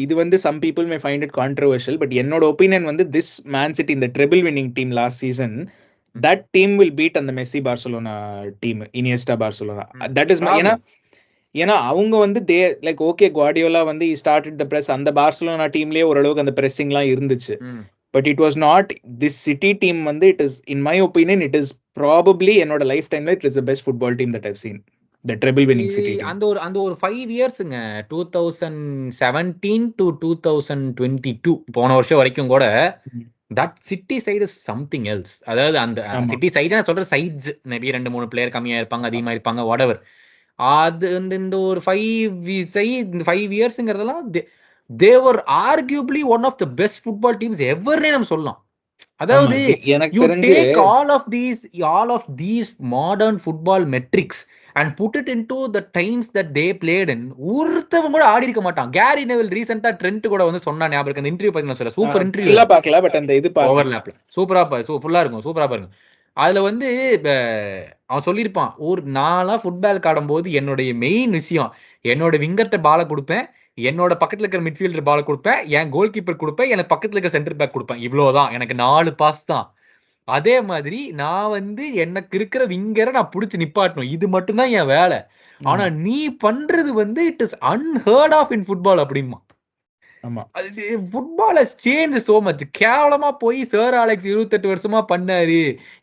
இது வந்து some people may find it controversial, but என்னோட ஒபினியன் வந்து this Man City இந்த treble winning team last season, that team will beat அந்த Messi Barcelona team, Iniesta Barcelona. That is my ஏன்னா அவங்க வந்து தே லைக் ஓகே குவார்டியோலா வந்து started the press, அந்த Barcelona டீம்லயே ஓரளவுக்கு அந்த பிரessingலாம் இருந்துச்சு. But it was not this City team வந்து it is in my opinion it is probably என்னோட லைஃப் டைம்ல it is the best football team that I've seen. The treble winning city team.
அந்த ஒரு 5 இயர்ஸ்ங்க 2017 to 2022 போன வருஷம் வரைக்கும் கூட that city side is something else. அதாவது அந்த சிட்டி சைடு நான் சொல்ற சைட்ஸ் மேபி 2-3 பிளேயர் கம்மியா இருப்பாங்க, அதிகமா இருப்பாங்க, வாட்எவர். அது இந்த ஒரு 5 இயர்ஸ்ங்கிறதெல்லாம் they were arguably one of the best football teams ever நம்ம சொல்லலாம். அதாவது you take all of these modern football metrics and put it into the times that they played in, ஒருத்தவங்க கூட ஆடி இருக்க மாட்டான். கேரி நெவில் ரீசெண்டா ட்ரெண்ட் கூட வந்து சொன்னா ஞாபகம் இருக்கு. அந்த இன்டர்வியூ பத்தி நான் சொல்றேன். சூப்பர் இன்டர்வியூ
இல்ல பார்க்கல, பட் அந்த இது
ஓவர்லாப்ல சூப்பரா ஃபுல்லா இருக்கும், சூப்பரா பாருங்க. அதுல வந்து அவன் சொல்லியிருப்பான், ஒரு நாளா ஃபுட்பால் ஆடும்போது என்னுடைய மெயின் விஷயம் என்னோட விங்கர்ட்ட பாலை கொடுப்பேன், என்னோட பக்கத்துல இருக்கிற மிட்ஃபீல்டர் பால் கொடுப்பேன், என் கோல் கீப்பர் கொடுப்பேன், எனக்கு பக்கத்துல இருக்க சென்டர் பேக் கொடுப்பேன், இவ்வளவுதான், எனக்கு 4 பாஸ் தான். அதே மாதிரி நான் வந்து எனக்கு இருக்கிற விங்கரை நான் புடிச்சு நிப்பாட்டணும், இது மட்டும்தான் என் வேலை. ஆனா நீ பண்றது வந்து it is unheard of in football அப்படிமா. Football has change so much. கேவலமா போய் சர் அலெக்ஸ் 28 வருஷமா பண்ணாரு,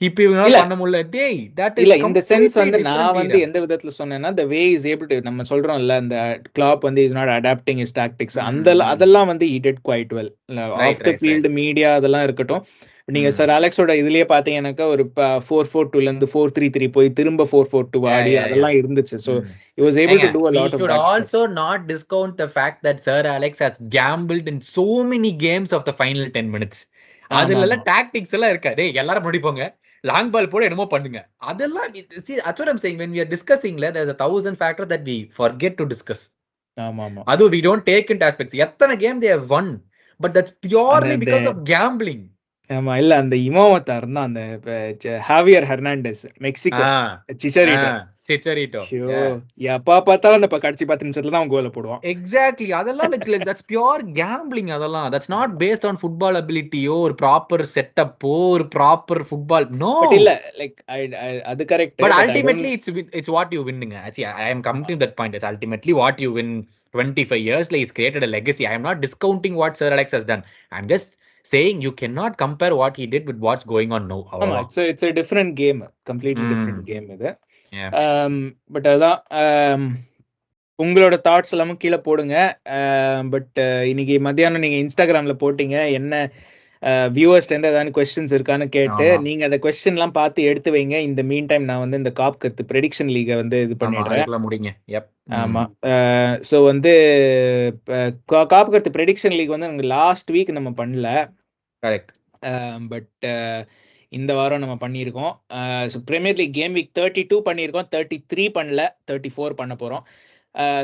இப்ப இவனால பண்ண முடியல. டேய் தட் இஸ்
இல்ல இந்த சென்ஸ் வந்து நான் வந்து எந்த விதத்துல சொன்னேன்னா the way is able to, நம்ம சொல்றோம்ல அந்த கிளாப் வந்து is not adapting his tactics, அதெல்லாம் வந்து he did quite well. Off the field media அதெல்லாம் இருக்கட்டும். நீங்க சார் அலெக்ஸோட இதுலயே பாத்தீங்கன்னாக்கா ஒரு 4-4-2 ல இருந்து 4-3-3 போய் திரும்ப 4-4-2 ஆடி அதெல்லாம் இருந்துச்சு. So he was able to do a lot of that.
We should also not discount the fact that Sir Alex has gambled in so many games of the final 10 minutes. அதுல டாக்டிக்ஸ் எல்லாம் இருக்கா. டேய் எல்லாரும் முன்னாடி போங்க, long பால் போட என்னமோ பண்ணுங்க, அதெல்லாம் see that's what I'm saying. When we are discussing, there's 1,000 factors that we forget to discuss.
ஆமா
அது we don't take into aspects. எத்தனை game they have won, but that's purely because of gambling.
ஆமா இல்ல அந்த இமோவத்தா இருந்தா அந்த ஹாவியர் Hernandez Mexico சிச்சரிட்டோ எப்பா பார்த்தாலும் அந்த கடைசி 10 நிமிஷத்துல தான் கோல போடுவான்.
எக்ஸாக்ட்லி. அதெல்லாம் that's pure gambling. அதெல்லாம் that's not based on football ability or proper setup or proper football. No,
but இல்ல like அது correct,
but ultimately it's what you winning. See, I am coming to that point. It's ultimately what you win. 25 years like he's created a legacy. I am not discounting what Sir Alex has done. I'm just saying you cannot compare what he did with what's going on now.
It's a different game, completely different game இது. But அதான் உங்களோட thoughts எல்லாமே கீழே போடுங்க. But இன்னைக்கு மத்தியானம் நீங்க இன்ஸ்டாகிராம்ல போட்டீங்க என்ன வியூவர்ஸ்ட் ஏதாவது கொஸ்டின்ஸ் இருக்கான்னு கேட்டு, நீங்க அந்த கொஸ்டின் எல்லாம் பார்த்து எடுத்து வைங்க. இந்த மீன் டைம் நான் வந்து இந்த காப் கருத்து ப்ரெடிக்ஷன் லீகை வந்து இது பண்ணிடுறேன். ஆமா ஸோ வந்து காப் கருத்து ப்ரெடிக்ஷன் லீக் வந்து நமக்கு லாஸ்ட் வீக் நம்ம பண்ணல,
கரெக்ட்.
பட் இந்த வாரம் நம்ம பண்ணியிருக்கோம். So Premier League game week 32 பண்ணியிருக்கோம், 33 பண்ணல, 34 பண்ண போறோம்.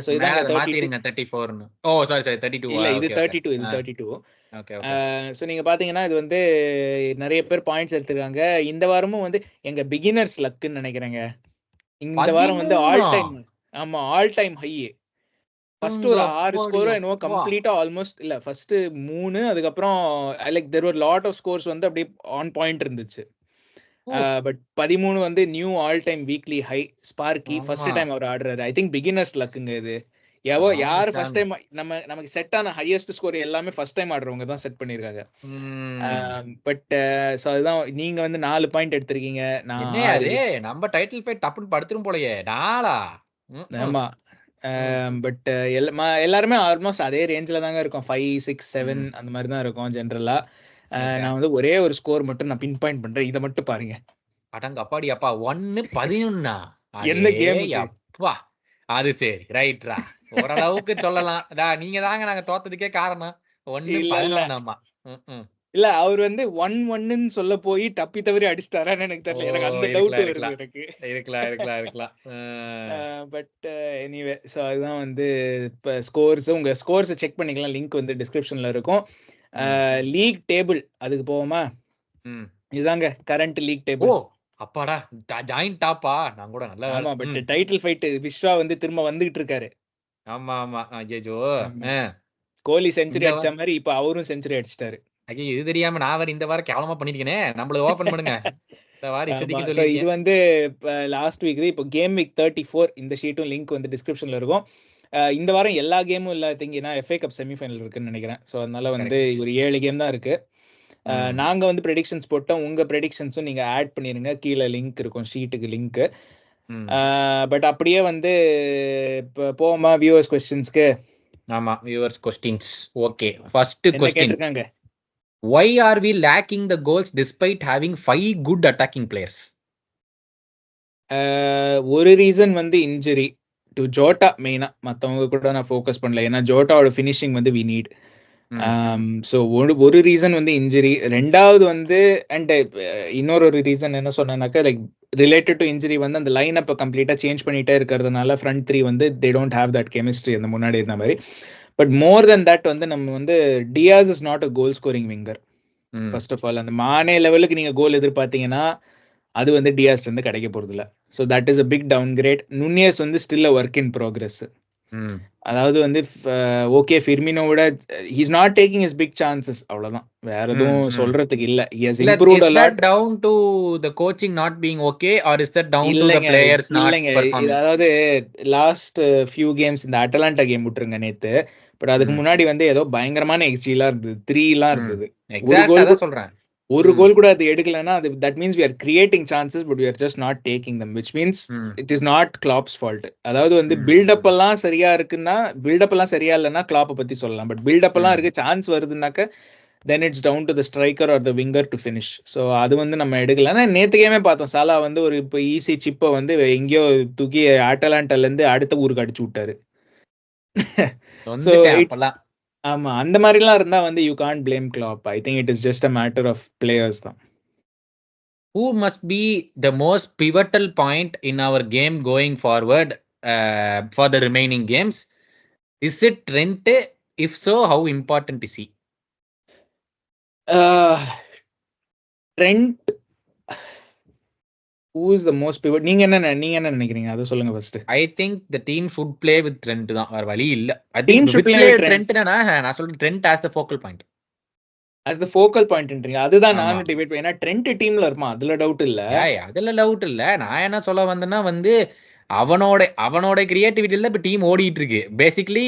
சோ இதாங்க
34. ஓ சாரி 32.
இல்ல இது 32, இது 32.
ஓகே.
சோ நீங்க பாத்தீங்கன்னா இது வந்து நிறைய பேர் பாயிண்ட்ஸ் எடுத்துருக்காங்க. இந்த வாரமும் வந்து எங்க பிகினர்ஸ் லக்குன்னு நினைக்கிறேங்க. இந்த வாரம் வந்து ஆல் டைம் ஹை. ஃபர்ஸ்ட் ஒரு 6 ஸ்கோர் என்னவோ கம்ப்ளீட்டா ஆல்மோஸ்ட் இல்ல ஃபர்ஸ்ட் 3, அதுக்கப்புறம் like there were lot of scores வந்து அப்படியே ஆன் பாயிண்ட் இருந்துச்சு. பட் 13 வந்து new all time weekly high. Sparky first time அவர் ஆடுறாரு. ஐ திங்க் பிகினர்ஸ் லக்குங்க இது. யார் ஃபர்ஸ்ட் டைம் நமக்கு செட் ஆன ஹையஸ்ட் ஸ்கோர் எல்லாமே ஃபர்ஸ்ட் டைம் ஆடுறவங்க தான் செட் பண்ணிருக்காங்க. பட் சோ அதுதான் நீங்க வந்து 4 பாயிண்ட் எடுத்திருக்கீங்க.
நம்ம டைட்டில் ஃபைட் டப்புன்னு படுத்துரும் போலயே நாளா.
ஆமா பட் எல்லாருமே ஆல்மோஸ்ட் அதே ரேஞ்சில தாங்க இருக்கும். 5, 6, 7 அந்த மாதிரி தான் இருக்கும் ஜென்ரலா. நான் வந்து ஒரே ஒரு ஸ்கோர் மட்டும் நான் பின் பாயிண்ட் பண்றேன், இத மட்டும் பாருங்க.
அடங்க அப்பாடி அப்பா 1-11
என்ன கேம்
அப்பா. அது சரி ரைட்ரா, ஓரளவுக்கு சொல்லலாம். நீங்க தாங்க நாங்க தோத்ததுக்கே காரணம். 1-11
இல்ல அவர் வந்து 1-1 சொல்ல போய் தப்பி தவறி அடிச்சிட்டாரான்னு எனக்கு தெரியல. எனக்கு அந்த டவுட் வருது எனக்கு.
இருக்கலாம்.
பட் எனிவே சோ அதுதான் வந்து இப்ப ஸ்கோர்ஸ், உங்க ஸ்கோர்ஸ் செக் பண்ணிக்கலாம். லிங்க் வந்து டிஸ்கிரிப்ஷன்ல இருக்கும். லீக் டேபிள் அதுக்கு போவோமா? இதுதாங்க கரண்ட் லீக் டேபிள்.
அப்பாடா, ஜாயிண்ட் டாப்பா? நான் கூட நல்லா.
ஆமா, பட் டைட்டில் ஃபைட் விஸ்வா வந்து திரும்ப வந்துகிட்டு இருக்காரு.
ஆமா. ஐயோ,
கோலி செஞ்சுரி அடிச்ச மாதிரி இப்ப அவரும் செஞ்சுரி அடிச்சிட்டாரு.
ஐயோ, இது தெரியாம நான் வேற இந்த வாரம் கேவலமா பண்ணிருக்கேனே. நம்மள ஓபன் பண்ணுங்க. இந்த வாரம் இசதிக்கு சொல்லி.
இது வந்து லாஸ்ட் வீக் இப்போ கேம் வீக் 34 இந்த ஷீட்டும் லிங்க் வந்து டிஸ்கிரிப்ஷன்ல இருக்கும். இந்த வாரம் எல்லா கேமும் இல்ல திங்கினா FA கப் செமிஃபைனல் இருக்குன்னு நினைக்கிறேன். ஸோ அதனால வந்து ஒரு 7 கேம் தான் இருக்கு. நாங்க வந்து ப்ரெடிக்ஷன்ஸ் போட்டோம். உங்க ப்ரெடிக்ஷன்ஸும் நீங்க ஆட் பண்ணிருங்க. கீழே லிங்க் இருக்கும், ஷீட்டுக்கு லிங்க். பட் அப்படியே வந்து போவோமா வியூவர்ஸ் கொஸ்டின்ஸ்க்கு?
ஆமா, viewers questions. Okay, first question
கேட்டிருக்காங்க.
Why are we lacking the goals despite having 5 good attacking players?
ஒரு ரீசன் வந்து இன்ஜுரி டு ஜோட்டா மெயினா. மற்றவங்க கூட நான் ஃபோக்கஸ் பண்ணல, ஏன்னா ஜோட்டாவோட ஃபினிஷிங் வந்து வி நீட். ஸோ ஒரு ரீசன் வந்து இன்ஜுரி. ரெண்டாவது வந்து அண்ட் இன்னொரு ரீசன் என்ன சொன்னேன்னாக்கா, லைக் ரிலேட்டட் டு இன்ஜுரி வந்து அந்த லைன் அப்பை கம்ப்ளீட்டாக சேஞ்ச் பண்ணிட்டே இருக்கிறதுனால ஃப்ரண்ட் த்ரீ வந்து they don't have that chemistry அந்த முன்னாடி இருந்த மாதிரி. பட் மோர் தென் தட் வந்து நம்ம வந்து Diaz is not a goal scoring winger. First of all அந்த மானே லெவலுக்கு நீங்க கோல் எதிர்பார்த்தீங்கன்னா அது வந்து டியாஸ் வந்து கிடைக்க போறது இல்ல. So that is a big downgrade. Nunez வந்து still a work in progress. அதாவது வந்து ஓகே, ஃபிர்மினோவோட he's not taking his big chances, அவ்வளவுதான். வேற எதுவும் சொல்றதுக்கு இல்ல. He has improved a lot.
Down to the coaching not being okay or is that down to the players not performing?
அதாவது last few games, இந்த அட்டலாண்டா game விட்டுருங்க நேத்து, but அதுக்கு முன்னாடி வந்து ஏதோ பயங்கரமான எக்ஸ்ஜி எல்லாம் இருந்தது, 3 எல்லாம் இருந்தது. ஒரு கோல் கூட அது எடுக்கலன்னா அது that means we are creating chances but we are just not taking them, which means it is not Klopp's fault. அதாவது வந்து பில்டப் எல்லாம் சரியா இருக்குன்னா, பில்டப் எல்லாம் சரியா இல்லைன்னா கிளாப்பை பத்தி சொல்லலாம். பட் பில்டப் எல்லாம் இருக்கு, chance வருதுன்னாக்க then it's down to the striker or the winger to finish. So அது வந்து நம்ம எடுக்கலன்னா, நேத்து கேமே பார்த்தோம், சாலா வந்து ஒரு இப்போ ஈஸி சிப்பை வந்து எங்கேயோ தூக்கி அட்டலாண்டால இருந்து அடுத்த ஊருக்கு அடிச்சு விட்டாரு. ஆமா, அந்த மாதிரிலாம் இருந்தா வந்து you can't blame Klopp. I think it is just a matter of players தான்.
Who must be the most pivotal point in our game going forward for the remaining games? Is it Trent? If so, how important is he?
Trent, who is the most pivot? நீங்க என்ன நினைக்கிறீங்க, அதை சொல்லுங்க first.
I think the team should play with Trent தான், வேற வழி இல்ல. I think should play with Trent. நான் சொல்றேன் Trent as the focal point.
as the focal pointன்றீங்க, அதுதான் நானும் டிபேட் பண்ணேன். ஏன்னா ட்ரெண்ட் டீம்ல இருப்பான், அதுல டவுட் இல்ல.
அதுல டவுட் இல்ல. நான் என்ன சொல்ல வந்தேன்னா வந்து அவனோட கிரியேட்டிவிட்டில இப்ப டீம் ஓடிட்டு இருக்கு. பேசிக்கலி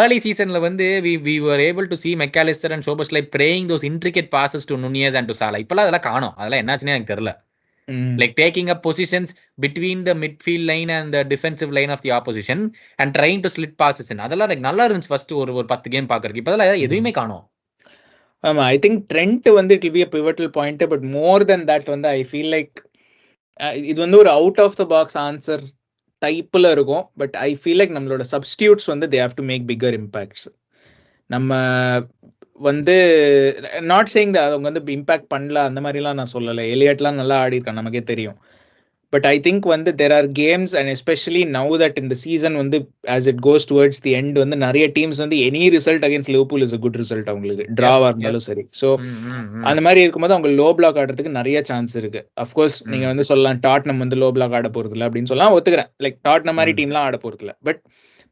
ஏர்லி சீசன்ல வந்து we were able to see McAllister and Szoboszlai playing those intricate passes to Nunez and to Salah. இப்பலாம் அதெல்லாம் காணோம். அதெல்லாம் என்னாச்சுன்னு எனக்கு தெரியல. Like taking up positions between the midfield line and the defensive line of the opposition and trying to split passes in. அதெல்லாம் like நல்லா இருந்துச்சு ஃபர்ஸ்ட் ஒரு 10 கேம் பாக்குறதுக்கு. இப்ப அதெல்லாம் எதுவுமே காணோம்.
ஆமா, ஐ திங்க் ட்ரெண்ட் வந்து it will B a pivotal point, but more than that வந்து ஐ ஃபீல் லைக் இது வந்து ஒரு out of the box answer டைப்ல இருக்கும். பட் ஐ ஃபீல் லைக் நம்மளோட சப்ஸ்டியூட்ஸ் வந்து they have to make bigger impacts. நம்ம வந்து நாட் சேயிங் அவங்க வந்து இம்பாக்ட் பண்ணல அந்த மாதிரிலாம் நான் சொல்லலை. எலியட்லாம் நல்லா ஆடி இருக்கான், நமக்கே தெரியும். பட் ஐ திங்க் வந்து there are games and especially now that இந்த சீசன் வந்து as it goes towards the end வந்து நிறைய டீம்ஸ் வந்து any result against Liverpool is a good result அவங்களுக்கு, டிராவா இருந்தாலும் சரி. ஸோ அந்த மாதிரி இருக்கும்போது அவங்க லோ பிளாக் ஆடுறதுக்கு நிறைய சான்ஸ் இருக்கு. அஃப்கோர்ஸ் நீங்க வந்து சொல்லலாம் டாட்னம் வந்து லோ பிளாக் ஆட போறது இல்லை அப்படின்னு சொல்லலாம், ஒத்துக்கிறேன். லைக் டாட்னம் மாதிரி டீம்லாம் ஆட போறது இல்லை. பட்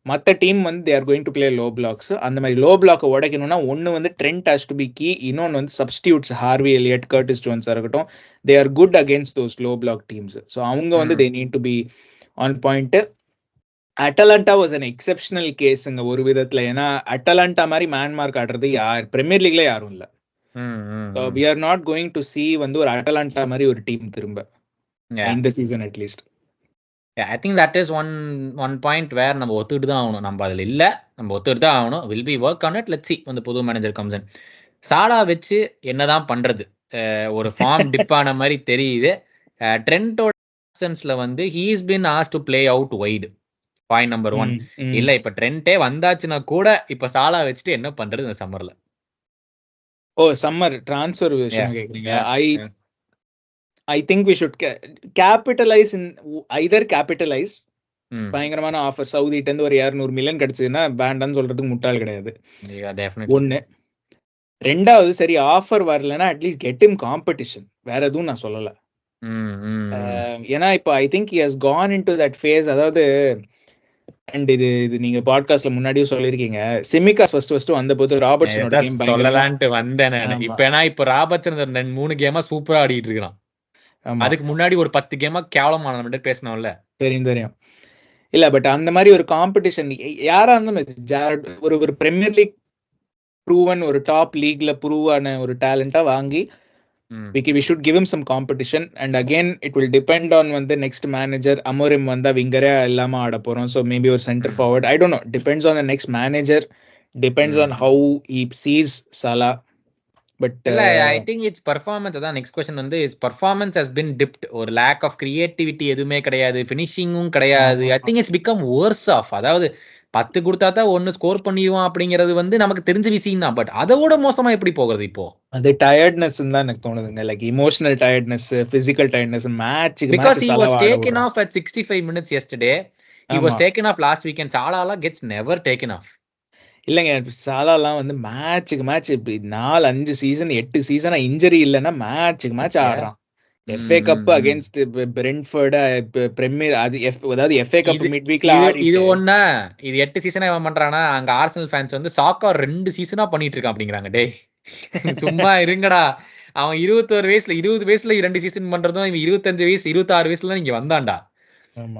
மற்ற டீம் வந்து they are going to play low blocks. அந்த மாதிரி லோ பிளாக்கை உடைக்கணும்னா ஒன்று வந்து Trent has to be key, இன்னொன்று வந்து சப்ஸ்டியூட்ஸ் ஹார்வி எலியட், கர்டிஸ் ஜோன்ஸாக இருக்கட்டும், they are good against those low block teams. So அவங்க வந்து they need to be on point. Atalanta was an exceptional கேஸுங்க ஒரு விதத்தில். ஏன்னா அட்டலாண்டா மாதிரி மேன்மார்க் ஆடுறது பிரீமியர் லீக்ல யாரும் இல்லை. So we are not going to see வந்து ஒரு அட்டலாண்டா மாதிரி ஒரு டீம் திரும்ப இந்த season at least.
I think that is one point where நம்ம ஒத்துக்கிட்டு தான் ஆகணும். நம்ம அதில் இல்லை, நம்ம ஒத்துக்கிட்டு தான் ஆகணும். Will be work on it. Let's see வந்து புது மேனேஜர் கம்ஸ் இன். சாலா வச்சு என்னதான் பண்றது, ஒரு ஃபார்ம் டிப் ஆன மாதிரி தெரியுது. ட்ரெண்டோட ஆப்சன்ஸ்ல வந்து he has been asked to play out wide. Point number 1. இல்ல இப்ப ட்ரெண்டே வந்தாச்சுன்னா கூட இப்ப சாலா வச்சுட்டு என்ன பண்றது இந்த சம்மர்ல?
சம்மர் ட்ரான்ஸ்ஃபர் விஷயம் கேக்குறீங்க. I think we should capitalize in either capitalize பயங்கரமான ஆஃபர் சவுதிட்ட இருந்து ஒரு 200 மில்லியன் கிடைச்சதுன்னா வேண்டான்னு சொல்றதுக்கு முட்டாள் கிடையாது. ஒண்ணு. ரெண்டாவது சரி ஆஃபர் வரலன்னா அட்லீஸ்ட் கெட் இம் காம்படிஷன். வேற எதுவும் நான் சொல்லல. ஏன்னா இப்போ I think he has gone into that phase. அதாவது அண்ட் இது நீங்க பாட்காஸ்ட்ல முன்னாடியே சொல்லிருக்கீங்க. சிமிகாஸ் ஃபர்ஸ்ட் வந்தபோது ராபர்ட்சனோட கேம்
சொல்லலாம்னு வந்தேன். இப்ப ராபர்ட்சன் 2-3 கேமா சூப்பரா ஆடிட்டு இருக்கான். அதுக்கு முன்னாடி ஒரு 10 கேமா கேவலமான மட்டும் பேசணும்ல. தெரியும்.
இல்ல பட் அந்த மாதிரி ஒரு காம்படிஷன் யாரா இருந்தாலும் ஒரு பிரீமியர் லீக் ப்ரூவன் ஒரு டாப் லீக்ல ப்ரூவான ஒரு டேலண்டா வாங்கி we should give him some competition, and again it will depend on when the next manager Amorim vanda wingera illama aada porom, so maybe or center forward, I don't know, depends on the next manager, depends on how he sees Salah. But
I think its performance adha next question வந்து his performance has been dipped, or lack of creativity எதுமே கிடையாது, finishingum கிடையாது. I think it's become worse off. அதாவது 10 கொடுத்தா தான் 1 score பண்ணிடுவான் அப்படிங்கிறது வந்து நமக்கு தெரிஞ்ச விஷயம் தான். பட் அதோட மோசமா எப்படி போகிறது இப்போ?
அது டயர்ட்னஸ் தான் எனக்கு தோணுதுங்க. Like emotional tiredness, physical tiredness, match
because he was taken off at 65 minutes yesterday. He was taken off last weekend. Salah gets never taken off.
இல்லங்க, சாலாலாம் வந்து மேட்சுக்கு மேட்ச் இப்படி 4-5 சீசன் 8 சீசனா இன்ஜரி இல்லைன்னா மேட்சுக்கு மேட்ச் ஆடுறான். FA cup against Brentford, premier, அதாவது FA cup mid வீக்ல
இது ஒண்ணா, இது 8 சீசனா இவன் பண்றானா? அங்க ஆர்சனல் ஃபேன்ஸ் வந்து சாக்கா 2 சீசனா பண்ணிட்டு இருக்கான் அப்படிங்கிறாங்க. டேய் சும்மா இருங்கடா. அவன் 21 வயசுல 20 வயசுல 2 சீசன் பண்றதும், இவன் 25 வயசு 26 வயசுல தான் இங்க வந்தான்டா.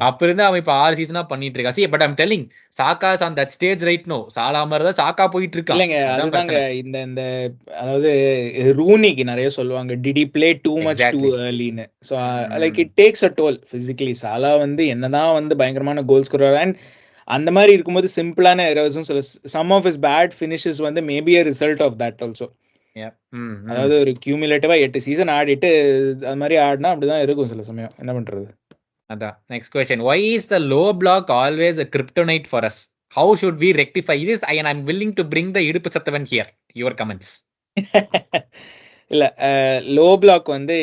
அப்ப இருந்து அவன் இப்ப 6 சீசனா பண்ணிட்டு இருக்கான். See, but I'm telling, Saka is on that stage right now. சாலா மாதிரி தான் சாக்கா போயிட்டு இருக்கான்.
இல்லங்க, அதுதாங்க இந்த அதாவது ரூனிக்கு நிறைய சொல்லுவாங்க, did he play too much too early ன்னு. So like it takes a toll physically. சாலா வந்து என்னதான் வந்து பயங்கரமான கோல் ஸ்கோரர் அண்ட் அந்த மாதிரி இருக்கும்போது சிம்பிளான எரர்ஸும் சொல்ல, some of his bad finishes வந்து maybe a result of that also. அதாவது ஒரு கியூமுலேட்டிவா 8 சீசன் ஆடிட்டு அது மாதிரி ஆடினா அப்படிதான் இருக்கும் சில சமயம். என்ன பண்றது?
அதான் next question. Why is the low block always a kryptonite for us? How should we rectify this? And I'm willing to bring the இடுப்பு சத்தவன் here. Your comments.
இல்ல, லோ பிளாக் வந்து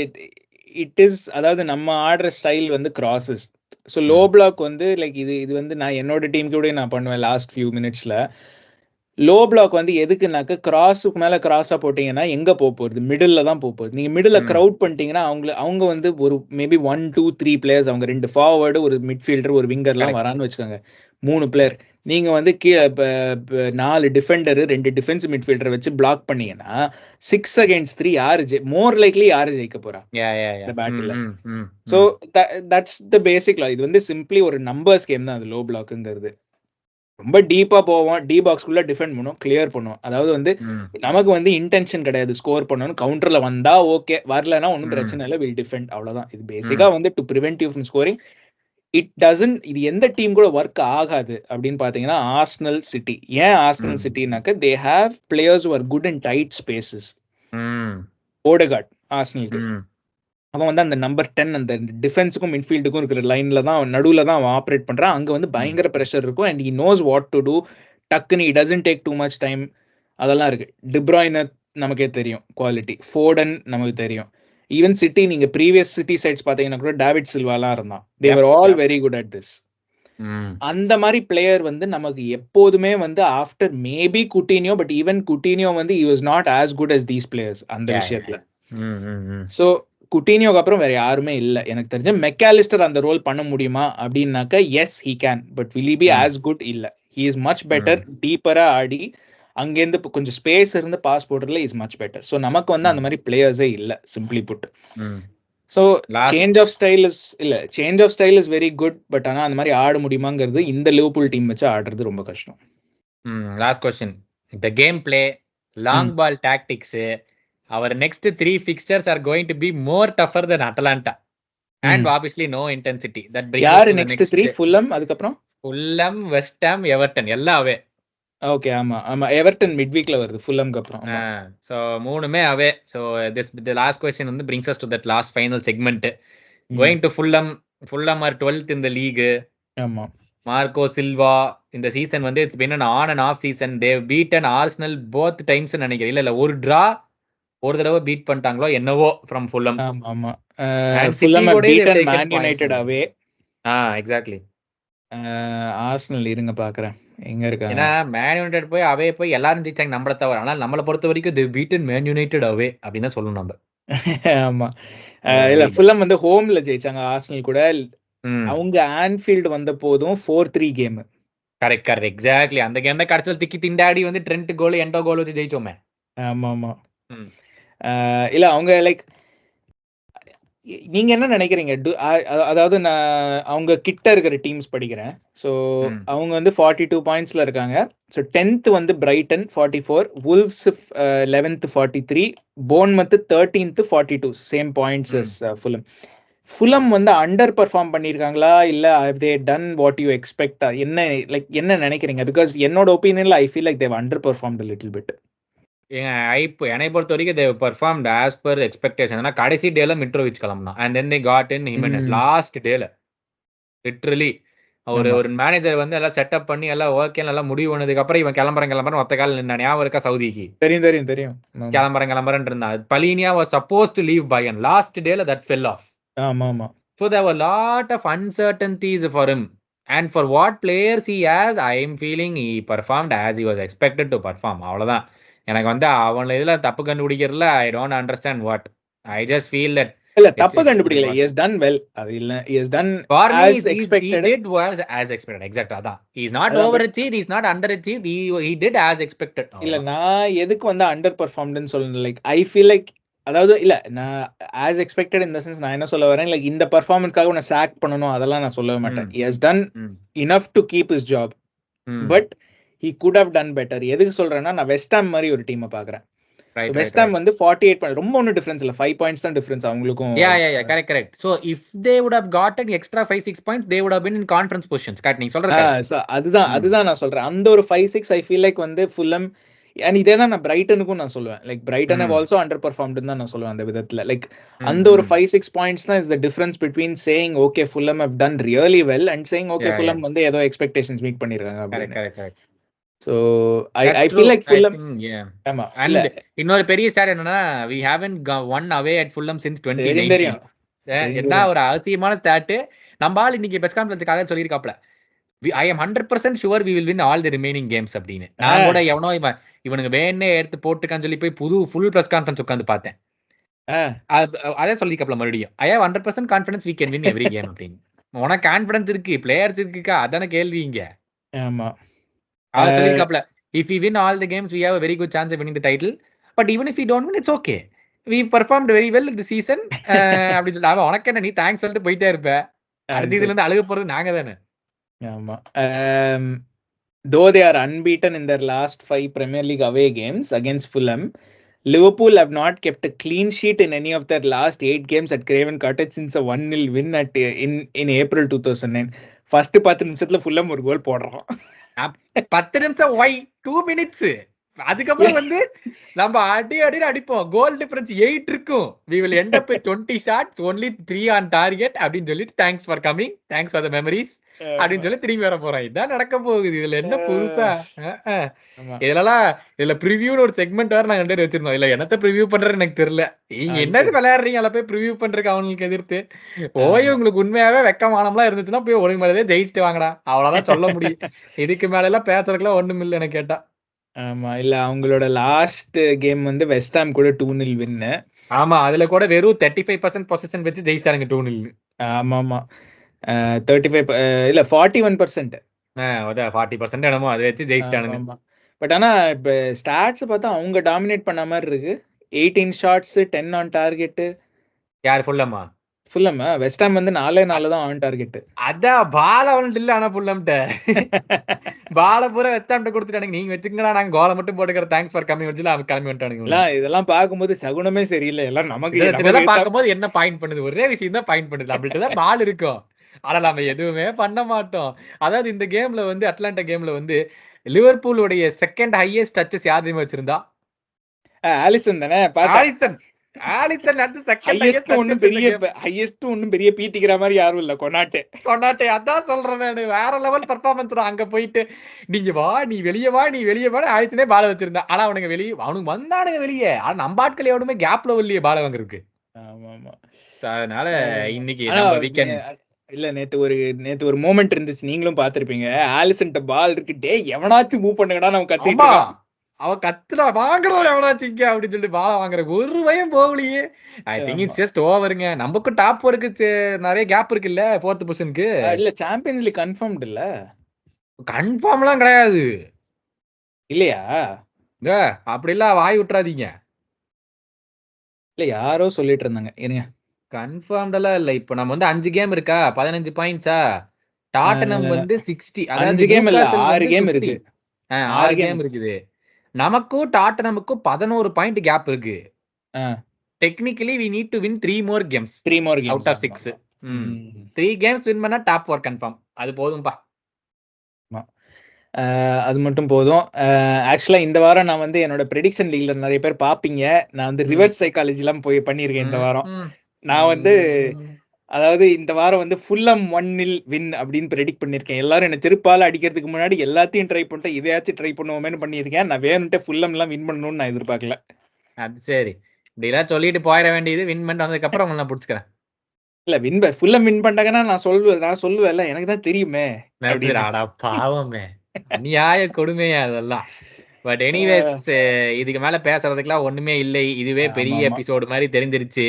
இட் இஸ், அதாவது நம்ம ஆடுற ஸ்டைல் வந்து crosses. So low block வந்து like இது வந்து நான் என்னோட டீம் கூட நான் பண்ணுவேன் லாஸ்ட் ஃபியூ மினிட்ஸ்ல. லோ பிளாக் வந்து எதுக்குனாக்க கிராஸுக்கு மேல கிராஸா போட்டீங்கன்னா எங்க போகுது? மிடில் தான் போகுது. நீங்க மிடில் கிரவுட் பண்ணிட்டீங்கன்னா அவங்க வந்து ஒரு மேபி 1, 2, 3 பிளேயர்ஸ், அவங்க 2 ஃபார்வர்டு, ஒரு மிட்ஃபீல்டர், ஒரு விங்கர்லாம் வரான்னு வச்சுக்கோங்க, 3 பிளேயர். நீங்க வந்து கீழே 4 டிஃபெண்டர், 2 டிஃபென்ஸ் மிட்ஃபீல்டர் வச்சு பிளாக் பண்ணீங்கன்னா 6 against 3 யாரு மோர் லைக்லி யாரு ஜெயிக்க போறா இந்த பேட்டில்? ஸோ தட்ஸ் த பேசிக் லா. இது வந்து சிம்பிளி ஒரு நம்பர்ஸ் கேம் தான் அது லோ பிளாக்குங்கிறது. ரொம்ப டீப்பா போவோம், டி பாக்ஸ்குள்ள டிஃபெண்ட் பண்ணுவோம், கிளியர் பண்ணுவோம். அதாவது வந்து நமக்கு வந்து இன்டென்ஷன் கிடையாது ஸ்கோர் பண்ணணும். கவுண்டர்ல வந்தா ஓகே, வரலன்னா ஒன்றும் பிரச்சனை இல்லை, வில் டிஃபெண்ட், அவ்வளவுதான். இது பேசிக்கா வந்து to prevent you from scoring. It doesn't, இது எந்த டீம் கூட ஒர்க் ஆகாது அப்படின்னு பாத்தீங்கன்னா ஆர்சனல், சிட்டி. ஏன் ஆர்சனல் சிட்டினாக்க they have players who are good in tight spaces. Odegaard ஆர்சனலுக்கு அவன் வந்து அந்த நம்பர் 10 அந்த டிஃபென்ஸுக்கும் மிட்ஃபீல்டுக்கும் இருக்கிற லைன்ல தான், நடுவுல தான் அவன் ஆப்ரேட் பண்றான். அங்க வந்து பயங்கர ப்ரெஷர் இருக்கும் and he knows what to do. டக்குன்னு it doesn't take too much time. அதெல்லாம் இருக்கு. டிப்ராய்ன நமக்கே தெரியும் குவாலிட்டி, ஃபோர்டன் நமக்கு தெரியும். ஈவன் சிட்டி, நீங்க ப்ரீவியஸ் சிட்டி சைட்ஸ் பாத்தீங்கன்னா கூட டேவிட் சில்வாலாம் இருந்தான். They were all very good at this. அந்த மாதிரி பிளேயர் வந்து நமக்கு எப்போதுமே வந்து after maybe Coutinho, but even Coutinho வந்து he was not as good as these players அந்த விஷயத்துல. ஸோ குட்டினியோக்கு அப்புறம் வேற யாருமே இல்லை எனக்கு தெரிஞ்ச. மெக்காலிஸ்டர் அந்த ரோல் பண்ண முடியுமா அப்படின்னாக்க yes he can, but will he be as good? இல்ல, ஹி இஸ் மச் பெட்டர். டீப்பரா ஆடி அங்கேருந்து கொஞ்சம் ஸ்பேஸ் இருந்து பாஸ் போடுறதுல இஸ் மச் பெட்டர். ஸோ நமக்கு வந்து அந்த மாதிரி பிளேயர்ஸே இல்லை, simply put. So change of style is very good, but ஆனால் அந்த மாதிரி ஆட முடியுமாங்கிறது இந்த லிவர்பூல் டீம் வச்சு ஆடுறது ரொம்ப கஷ்டம்.
Last question. The game play, long ball tactics, our next 3 fixtures are going to be more tougher than Atalanta and obviously no intensity. That brings
yaar next 3 Fulham, adukapram
Fulham, West Ham, Everton ella away.
Okay, ama Everton midweek la varudhu Fulham ku apram.
So moonume away. So the last question வந்து brings us to that last final segment. Going to Fulham are 12th in the league.
Ama
Marco Silva இந்த season வந்து it's been on and off season. They've beaten Arsenal both times நினைக்கிறேன். இல்ல ஒரு draw ஒரு தடவை beat பண்ணிட்டாங்களோ என்னவோ from Fulham.
ஆமா ஆமா
அண்ட் சிட்டி
ஃபுல்லம்
கூட
பீட்டன் மேன் யுனைட்டட் அவே.
எக்ஸாக்ட்லி.
ஆர்சனல் இருங்க பாக்குறேன் எங்க இருக்காங்க.
ஏன்னா மேன் யுனைடெட் போய் அவே போய் எல்லாரும் ஜெயிச்சாங்க நம்மள தவிர. ஆனால் நம்மளை பொறுத்த வரைக்கும் தேவ் பீட்டன் மேன் யுனைடெட் அவே அப்படின்னு தான் சொல்லணும் நம்ம.
ஆமா இல்ல ஃபுல்லம் வந்து ஹோம்ல ஜெயிச்சாங்க ஆர்சனல் கூட. அவங்க ஆன்ஃபீல்டு வந்த போதும் 4-3 கேம்.
Correct correct exactly. அந்த கேம் தான் கடைசியில் திக்கி திண்டாடி வந்து ட்ரெண்ட் கோல் எண்டோ கோல் வச்சு ஜெயிச்சோமே.
ஆமா ஆமா இல்ல அவங்க லைக் நீங்க என்ன நினைக்கிறீங்க? அதாவது நான் அவங்க கிட்ட இருக்கிற டீம்ஸ் படிக்கிறேன். ஸோ அவங்க வந்து 42 பாயிண்ட்ஸ்ல இருக்காங்க. ஸோ 10th வந்து Brighton 44, Wolves 11th 43, Bournemouth 13th 42, same points Fulham. Fulham வந்து அண்டர் பெர்ஃபார்ம் பண்ணியிருக்காங்களா இல்ல they done what you expect? என்ன நினைக்கிறீங்க? பிகாஸ் என்னோட ஒப்பீனியன்ல I feel like they've underperformed little bit.
என்னை பொறுத்த வரைக்கும் they performed as per expectation. ஏன்னா கடைசி டேல மிட்ரோவிச் கிளம்பினான் and then they got in Jimenez last டேல. லிட்டரலி ஒரு மேனேஜர் வந்து எல்லாம் செட்டப் பண்ணி எல்லாம் ஓகே நல்லா முடிவு பண்ணதுக்கு அப்புறம் இவன் கிளம்புறேன் ஒத்த கால நின்ன ஞாபகம் இருக்கா? சவுதிக்கு
தெரியும்
கிளம்புறேன் இருந்தான். பலீனியா was supposed to leave Bayern last டேல that fell off.
ஆமா
so there were lot of uncertainties for him and for what players he has I am feeling he performed as he was expected to perform. அவ்வளவுதான். எனக்கு வந்து அவன் இதுல தப்பு கண்டுபிடிக்கிறதுல I don't understand what. I just feel that
இல்ல தப்பு கண்டுபிடிக்கல. he has done well. அது இல்ல he has done as expected.
he did well as expected. Exact அதான். he is not overachieved, he is not underachieved, he did as expected.
இல்ல நான் எதுக்கு வந்து அண்டர் பெர்ஃபார்ம்ட்னு சொல்றேன். லைக் ஐ ஃபீல் லைக் அதாவது இல்ல நான் as expected in the sense நான் என்ன சொல்ல வரேன் லைக் இந்த பெர்ஃபார்மன்ஸ்க்காக உன்னை சாக் பண்ணனும் அதெல்லாம் நான் சொல்லவே மாட்டேன். he has done enough to keep his job but he could have done better. எதுக்கு சொல்றேன்னா நான் வெஸ்ட் ஹாம் மாதிரி ஒரு டீமை பாக்குறேன். வெஸ்ட் ஹாம் வந்து 48 பாயிண்ட் ரொம்ப ஒன்னும் டிஃபரன்ஸ் இல்ல. 5 பாயிண்ட்ஸ் தான் டிஃபரன்ஸ் அவங்களுக்கும்.
Correct. So if they would have gotten extra 5-6 points they would have been in conference positions. Correct நீங்க சொல்றது.
சோ அதுதான் நான் சொல்றேன். அந்த ஒரு 5-6 ஐ ஃபீல் லைக் வந்து ஃபுல்லம் and இதே தான் நான் பிரைட்டனுக்கும் நான் சொல்லுவேன். Like Brayton have also underperformed தான் நான் சொல்லுவேன் அந்த விதத்துல. லைக் அந்த ஒரு 5-6 பாயிண்ட்ஸ் தான் is the difference between saying okay Fulham have done really well and saying okay Fulham வந்து ஏதோ expectations meet பண்ணிருக்காங்க அப்படின்னு. Correct. So I feel like Fulham ஆமா. and
இன்னொரு பெரிய ஸ்டார் என்னன்னா we haven't won away at Fulham since 2019. என்ன ஒரு அவசியமான ஸ்டாட். நம்ம ஆள் இன்னைக்கு best கான்ஃபரன்ஸ்க்காக சொல்லிருக்காப்ல I am 100% sure we will win all the remaining games அப்படின்னு. நான் கூட எவனோ இவனுக்கு வேணே எடுத்து போட்டுக்கான்னு சொல்லி போய் புது ஃபுல் பிரஸ் கான்ஃபரன்ஸ் உட்காந்து பார்த்தேன். அதே சொல்லிருக்காப்ல மறுபடியும் I have 100% confidence we can win every game அப்படின்னு. உனக்கு கான்ஃபிடன்ஸ் இருக்கு பிளேயர்ஸ் இருக்குக்கா அதான கேள்வி இங்க. ஆமா அத சொல்லிருக்காப்ல if we win all the games we have a very good chance of winning the title but even if we don't win it's okay we performed very well in the season அப்படி சொல்ல அவன் உனக்கு என்ன நீ thanks சொல்லிட்டு போயிட்டே இருப்ப. அடுத்த சீசன்ல இருந்து அழுக போறது நாங்க தானே.
ஆமா though they are unbeaten in their last 5 Premier League away games against Fulham, Liverpool have not kept a clean sheet in any of their last 8 games at Craven Cottage since a 1-0 win in April 2009. First 10 நிமிஷத்துல Fulham ஒரு கோல் போடுறோம்.
10 நிமிஷம் why 2 minutes. அதுக்கப்புறம் வந்து நம்ம அடிப்போம். Goal difference 8 இருக்கும். we will end up with 20 shots only 3 on target அப்படின்னு சொல்லிட்டு thanks for coming thanks for the memories அப்படின்னு சொல்லி திரும்பி வர போறோம். இதான் நடக்க போகுது. இதுல என்ன புதுசா இதுல ப்ரிவியூன்னு ஒரு செக்மெண்ட் வேற நாங்க 2 பேர் வச்சிருந்தோம். இல்ல என்னத்த ப்ரிவியூ பண்றது எனக்கு தெரியல. நீங்க என்னது விளையாடுறீங்க அதை போய் ப்ரிவியூ பண்றதுக்கு அவங்களுக்கு எதிர்த்து ஓய் உங்களுக்கு உண்மையாவே வெக்கமானம்லாம் இருந்துச்சுன்னா போய் ஒழுங்கு மேலே ஜெயிச்சுட்டு வாங்கடா அவ்வளவுதான் சொல்ல முடியும். இதுக்கு மேல எல்லாம் பேசுறதுக்குலாம் ஒண்ணும் இல்லை எனக்கு கேட்டா.
ஆமா இல்ல அவங்களோட லாஸ்ட் கேம் வந்து வெஸ்ட் ஹாம் கூட 2-0 வின்.
ஆமா அதுல கூட வெறும் 35% பொசிஷன் வச்சு ஜெயிச்சாங்க 2-0.
ஆமா ஆமா 35 இல்ல 41%.
அதான் 40% என்னமோ அதை வச்சு ஜெயிச்சிட்டானுங்க.
பட் ஆனா இப்ப ஸ்டாட்ஸ் பார்த்தா அவங்க டாமினேட் பண்ண மாதிரி இருக்கு. 18 ஷாட்ஸ் 10 ஆன் டார்கெட்.
யார் ஃபுல்லமா?
ஃபுல்லம் வெஸ்ட் ஹாம் வந்து 4 தான் ஆன் டார்கெட்.
அதான் பால அவன் இல்ல. ஆனா ஃபுல்லம்ட்ட பால பூரா வெஸ்ட் ஹாம்ட்ட கொடுத்துட்டானுங்க. நீங்க வச்சுக்கங்கடா நாங்க கோலை மட்டும் போட்டுக்கிற தேங்க்ஸ் ஃபார் கம்மிங் வச்சுல அவன் கிளம்பி வந்துட்டானுங்க.
இதெல்லாம் பார்க்கும்போது சகுனமே சரியில்லை. எல்லாம் நமக்கு
இதெல்லாம் பார்க்கும்போது என்ன பாயிண்ட் பண்ணுது ஒரே விஷயம் தான் பாயிண்ட் பண்ணுது. நம்மள்ட்ட தான் பால் இருக்கும் ஆனா நம்ம எதுவுமே பண்ண மாட்டோம். அதாவது இந்த கேம்ல வந்து அட்லாண்டா கேம்ல வந்து லிவர்பூலுடைய செகண்ட் ஹையஸ்ட் டச்சஸ் யார் தெரியுமா வச்சிருந்தா?
ஆலிசன் தானே.
ஆலிசன் ஆலிசன் அடுத்து செகண்ட்
ஹையஸ்ட் ஒண்ணும் பெரிய பீத்திக்கிற மாதிரி யாரும் இல்ல.
கொண்டாட்டே அதான் சொல்றேன் நானு. வேற லெவல் பெர்ஃபார்மன்ஸ் அங்க போயிட்டு நீங்க வா நீ வெளியே வா ஆலிசனே பால வச்சிருந்தான். ஆனா அவனுக்கு வந்தானுங்க வெளியே. ஆனா நம்ம ஆட்கள் எவனுமே கேப்ல இல்லையே பால வாங்குறதுக்கு.
ஆமா.
அதனால இன்னைக்கு நம்ம வீக்கெண்ட்
இல்ல நேத்து ஒரு மொமெண்ட் இருந்துச்சு, நீங்களும் பாத்திருப்பீங்க. ஆலிசன்ட்ட பால் இருக்கு, டே எவனாச்சும் மூவ் பண்ணுங்கடா நம்ம கத்திட்டு
அவ கத்துல வாங்கணும் எவனாச்சும் இங்க அப்படின்னு சொல்லி பால வாங்குற ஒரு வயம் போகலையே. ஐ திங்க் இட்ஸ் ஜஸ்ட் ஓவருங்க. நமக்கும் டாப் 4க்கு நிறைய கேப் இருக்குல்ல 4th பொசிஷனுக்கு.
இல்ல சாம்பியன்ஸ் லீக் கன்ஃபர்ம்டு இல்ல.
கன்ஃபார்ம்லாம் கிடையாது
இல்லையா?
அப்படி எல்லாம் வாய் விட்டுறாதீங்க.
இல்ல யாரோ சொல்லிட்டு இருந்தாங்க. இருங்க,
கன்ஃபார்ம்டெல்லாம் இல்ல. இப்போ நம்ம வந்து 5 கேம் இருக்கா, 15 பாயிண்ட்ஸா. டாட்டனம் வந்து 60, அதாவது
5 கேம் இல்ல 6 கேம் இருக்கு.
6 கேம் இருக்குது. நமக்கும் டாட்டனமுக்கும் 11 பாயிண்ட் கேப் இருக்கு. Technically we need to win 3 more games out of 6. 3 games win பண்ணா டாப் 4 கன்ஃபார்ம். அது போதும்பா.
அது மட்டும் போதும். ஆக்சுவலா இந்த வாரம் நான் வந்து என்னோட ப்ரெடிக்ஷன் லீக்ல நிறைய பேர் பாப்பீங்க. நான் வந்து ரிவர்ஸ் சைக்காலஜி எல்லாம் போய் பண்ணிருக்கேன் இந்த வாரம். நான் வந்து அதாவது இந்த வாரம் வந்து ஃபுல்லம் 1-0 வின் அப்படின்னு ப்ரெடிக்ட் பண்ணிருக்கேன். எல்லாரும் என்ன செருப்பால அடிக்கிறதுக்கு முன்னாடி எல்லாத்தையும் ட்ரை பண்ணிட்டேன், இதையாச்சும் ட்ரை பண்ணுவோமேனு பண்ணியிருக்கேன். நான் வேணும்ட்டு ஃபுல்லம் எல்லாம் வின் பண்ணணும்னு நான் எதிர்பார்க்கல. அது
சரி, இப்படி எல்லாம் சொல்லிட்டு போயிட வேண்டியது. வின் பண்ணிட்டு வந்ததுக்கு அப்புறம் உங்களை நான் பிடிச்சிக்கிறேன்.
இல்ல ஃபுல்லம் வின் பண்ணிட்டாங்கன்னா நான் சொல்லுவேன்ல, எனக்கு தான் தெரியுமே.
பாவமே, அநியாய கொடுமையா அதெல்லாம். பட் எனிவேஸ், இதுக்கு மேல பேசுறதுக்குலாம் ஒண்ணுமே இல்லை. இதுவே பெரிய எபிசோடு மாதிரி தெரிஞ்சிருச்சு.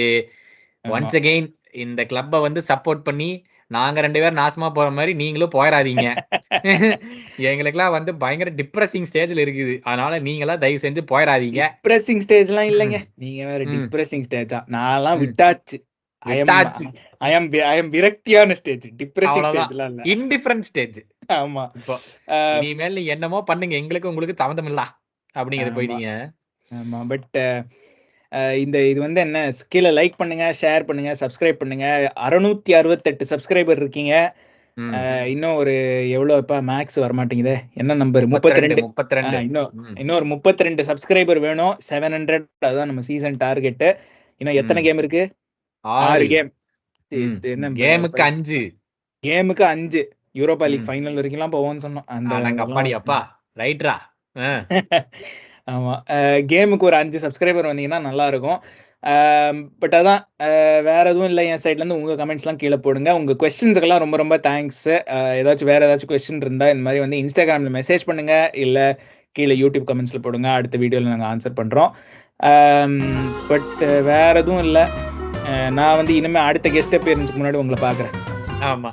ஒன்ஸ் அகெயின் இந்த கிளப்பை வந்து சப்போர்ட் பண்ணி நாங்க 2 பேரும் நாசமா போற மாதிரி நீங்களும் போயிடாதீங்க. எங்களுக்குலாம் வந்து பயங்கர டிப்ரெசிங் ஸ்டேஜ்ல இருக்குது. அதனால நீங்களா தயவு செஞ்சு போயிடாதீங்க.
டிப்ரெசிங் ஸ்டேஜ்லாம் இல்லைங்க, நீங்க வேற டிப்ரெசிங் ஸ்டேஜா? நான்லாம் விட்டாச்சு. I am விரக்தியான ஸ்டேஜ். டிப்ரெசிங் ஸ்டேஜ்லாம் இல்ல, இன்டிஃபரண்ட் ஸ்டேஜ். ஆமா, இப்போ
இனிமேல் என்னமோ பண்ணுங்க, எங்களுக்கு உங்களுக்கு சம்மந்தம் இல்ல அப்படிங்கிறது போயிட்டீங்க.
ஆமா, பட் இது வந்து என்ன, கீழே லைக் பண்ணுங்க, ஷேர் பண்ணுங்க, சப்ஸ்கிரைப் பண்ணுங்க. 668 சப்ஸ்கிரைபர் இருக்கீங்க. இன்னும் ஒரு எவ்வளவு இப்ப மேக்ஸ் வர மாட்டேங்குது, என்ன நம்பர்? 32. இன்னொரு 32 சப்ஸ்கிரைபர் வேணும். 700, அதுதான் நம்ம சீசன் டார்கெட். இன்னும் எத்தனை கேம் இருக்கு? 6 கேம். கேமுக்கு 5 யூரோப்பா லீக் ஃபைனல் வரைக்கும்லாம் போவோம்னு சொன்னோம்.
அந்த ரைட்ரா.
ஆமா, கேமுக்கு ஒரு 5 சப்ஸ்கிரைபர் வந்தீங்கன்னா நல்லா இருக்கும். பட் அதான், வேற எதுவும் இல்லை என் சைட்ல இருந்து. உங்க கமெண்ட்ஸ்லாம் கீழே போடுங்க. உங்க கொஸ்டின்ஸுக்கெல்லாம் ரொம்ப ரொம்ப தேங்க்ஸ். வேற ஏதாச்சும் கொஸ்டின் இருந்தா இந்த மாதிரி வந்து இன்ஸ்டாகிராம்ல மெசேஜ் பண்ணுங்க, இல்ல கீழே யூடியூப் கமெண்ட்ஸ்ல போடுங்க. அடுத்த வீடியோல நாங்கள் ஆன்சர் பண்றோம். பட் வேற எதுவும் இல்லை. நான் வந்து இனிமே அடுத்த கெஸ்ட் அப்பியரன்ஸ்க்கு முன்னாடி உங்களை பாக்குறேன்.
ஆமா.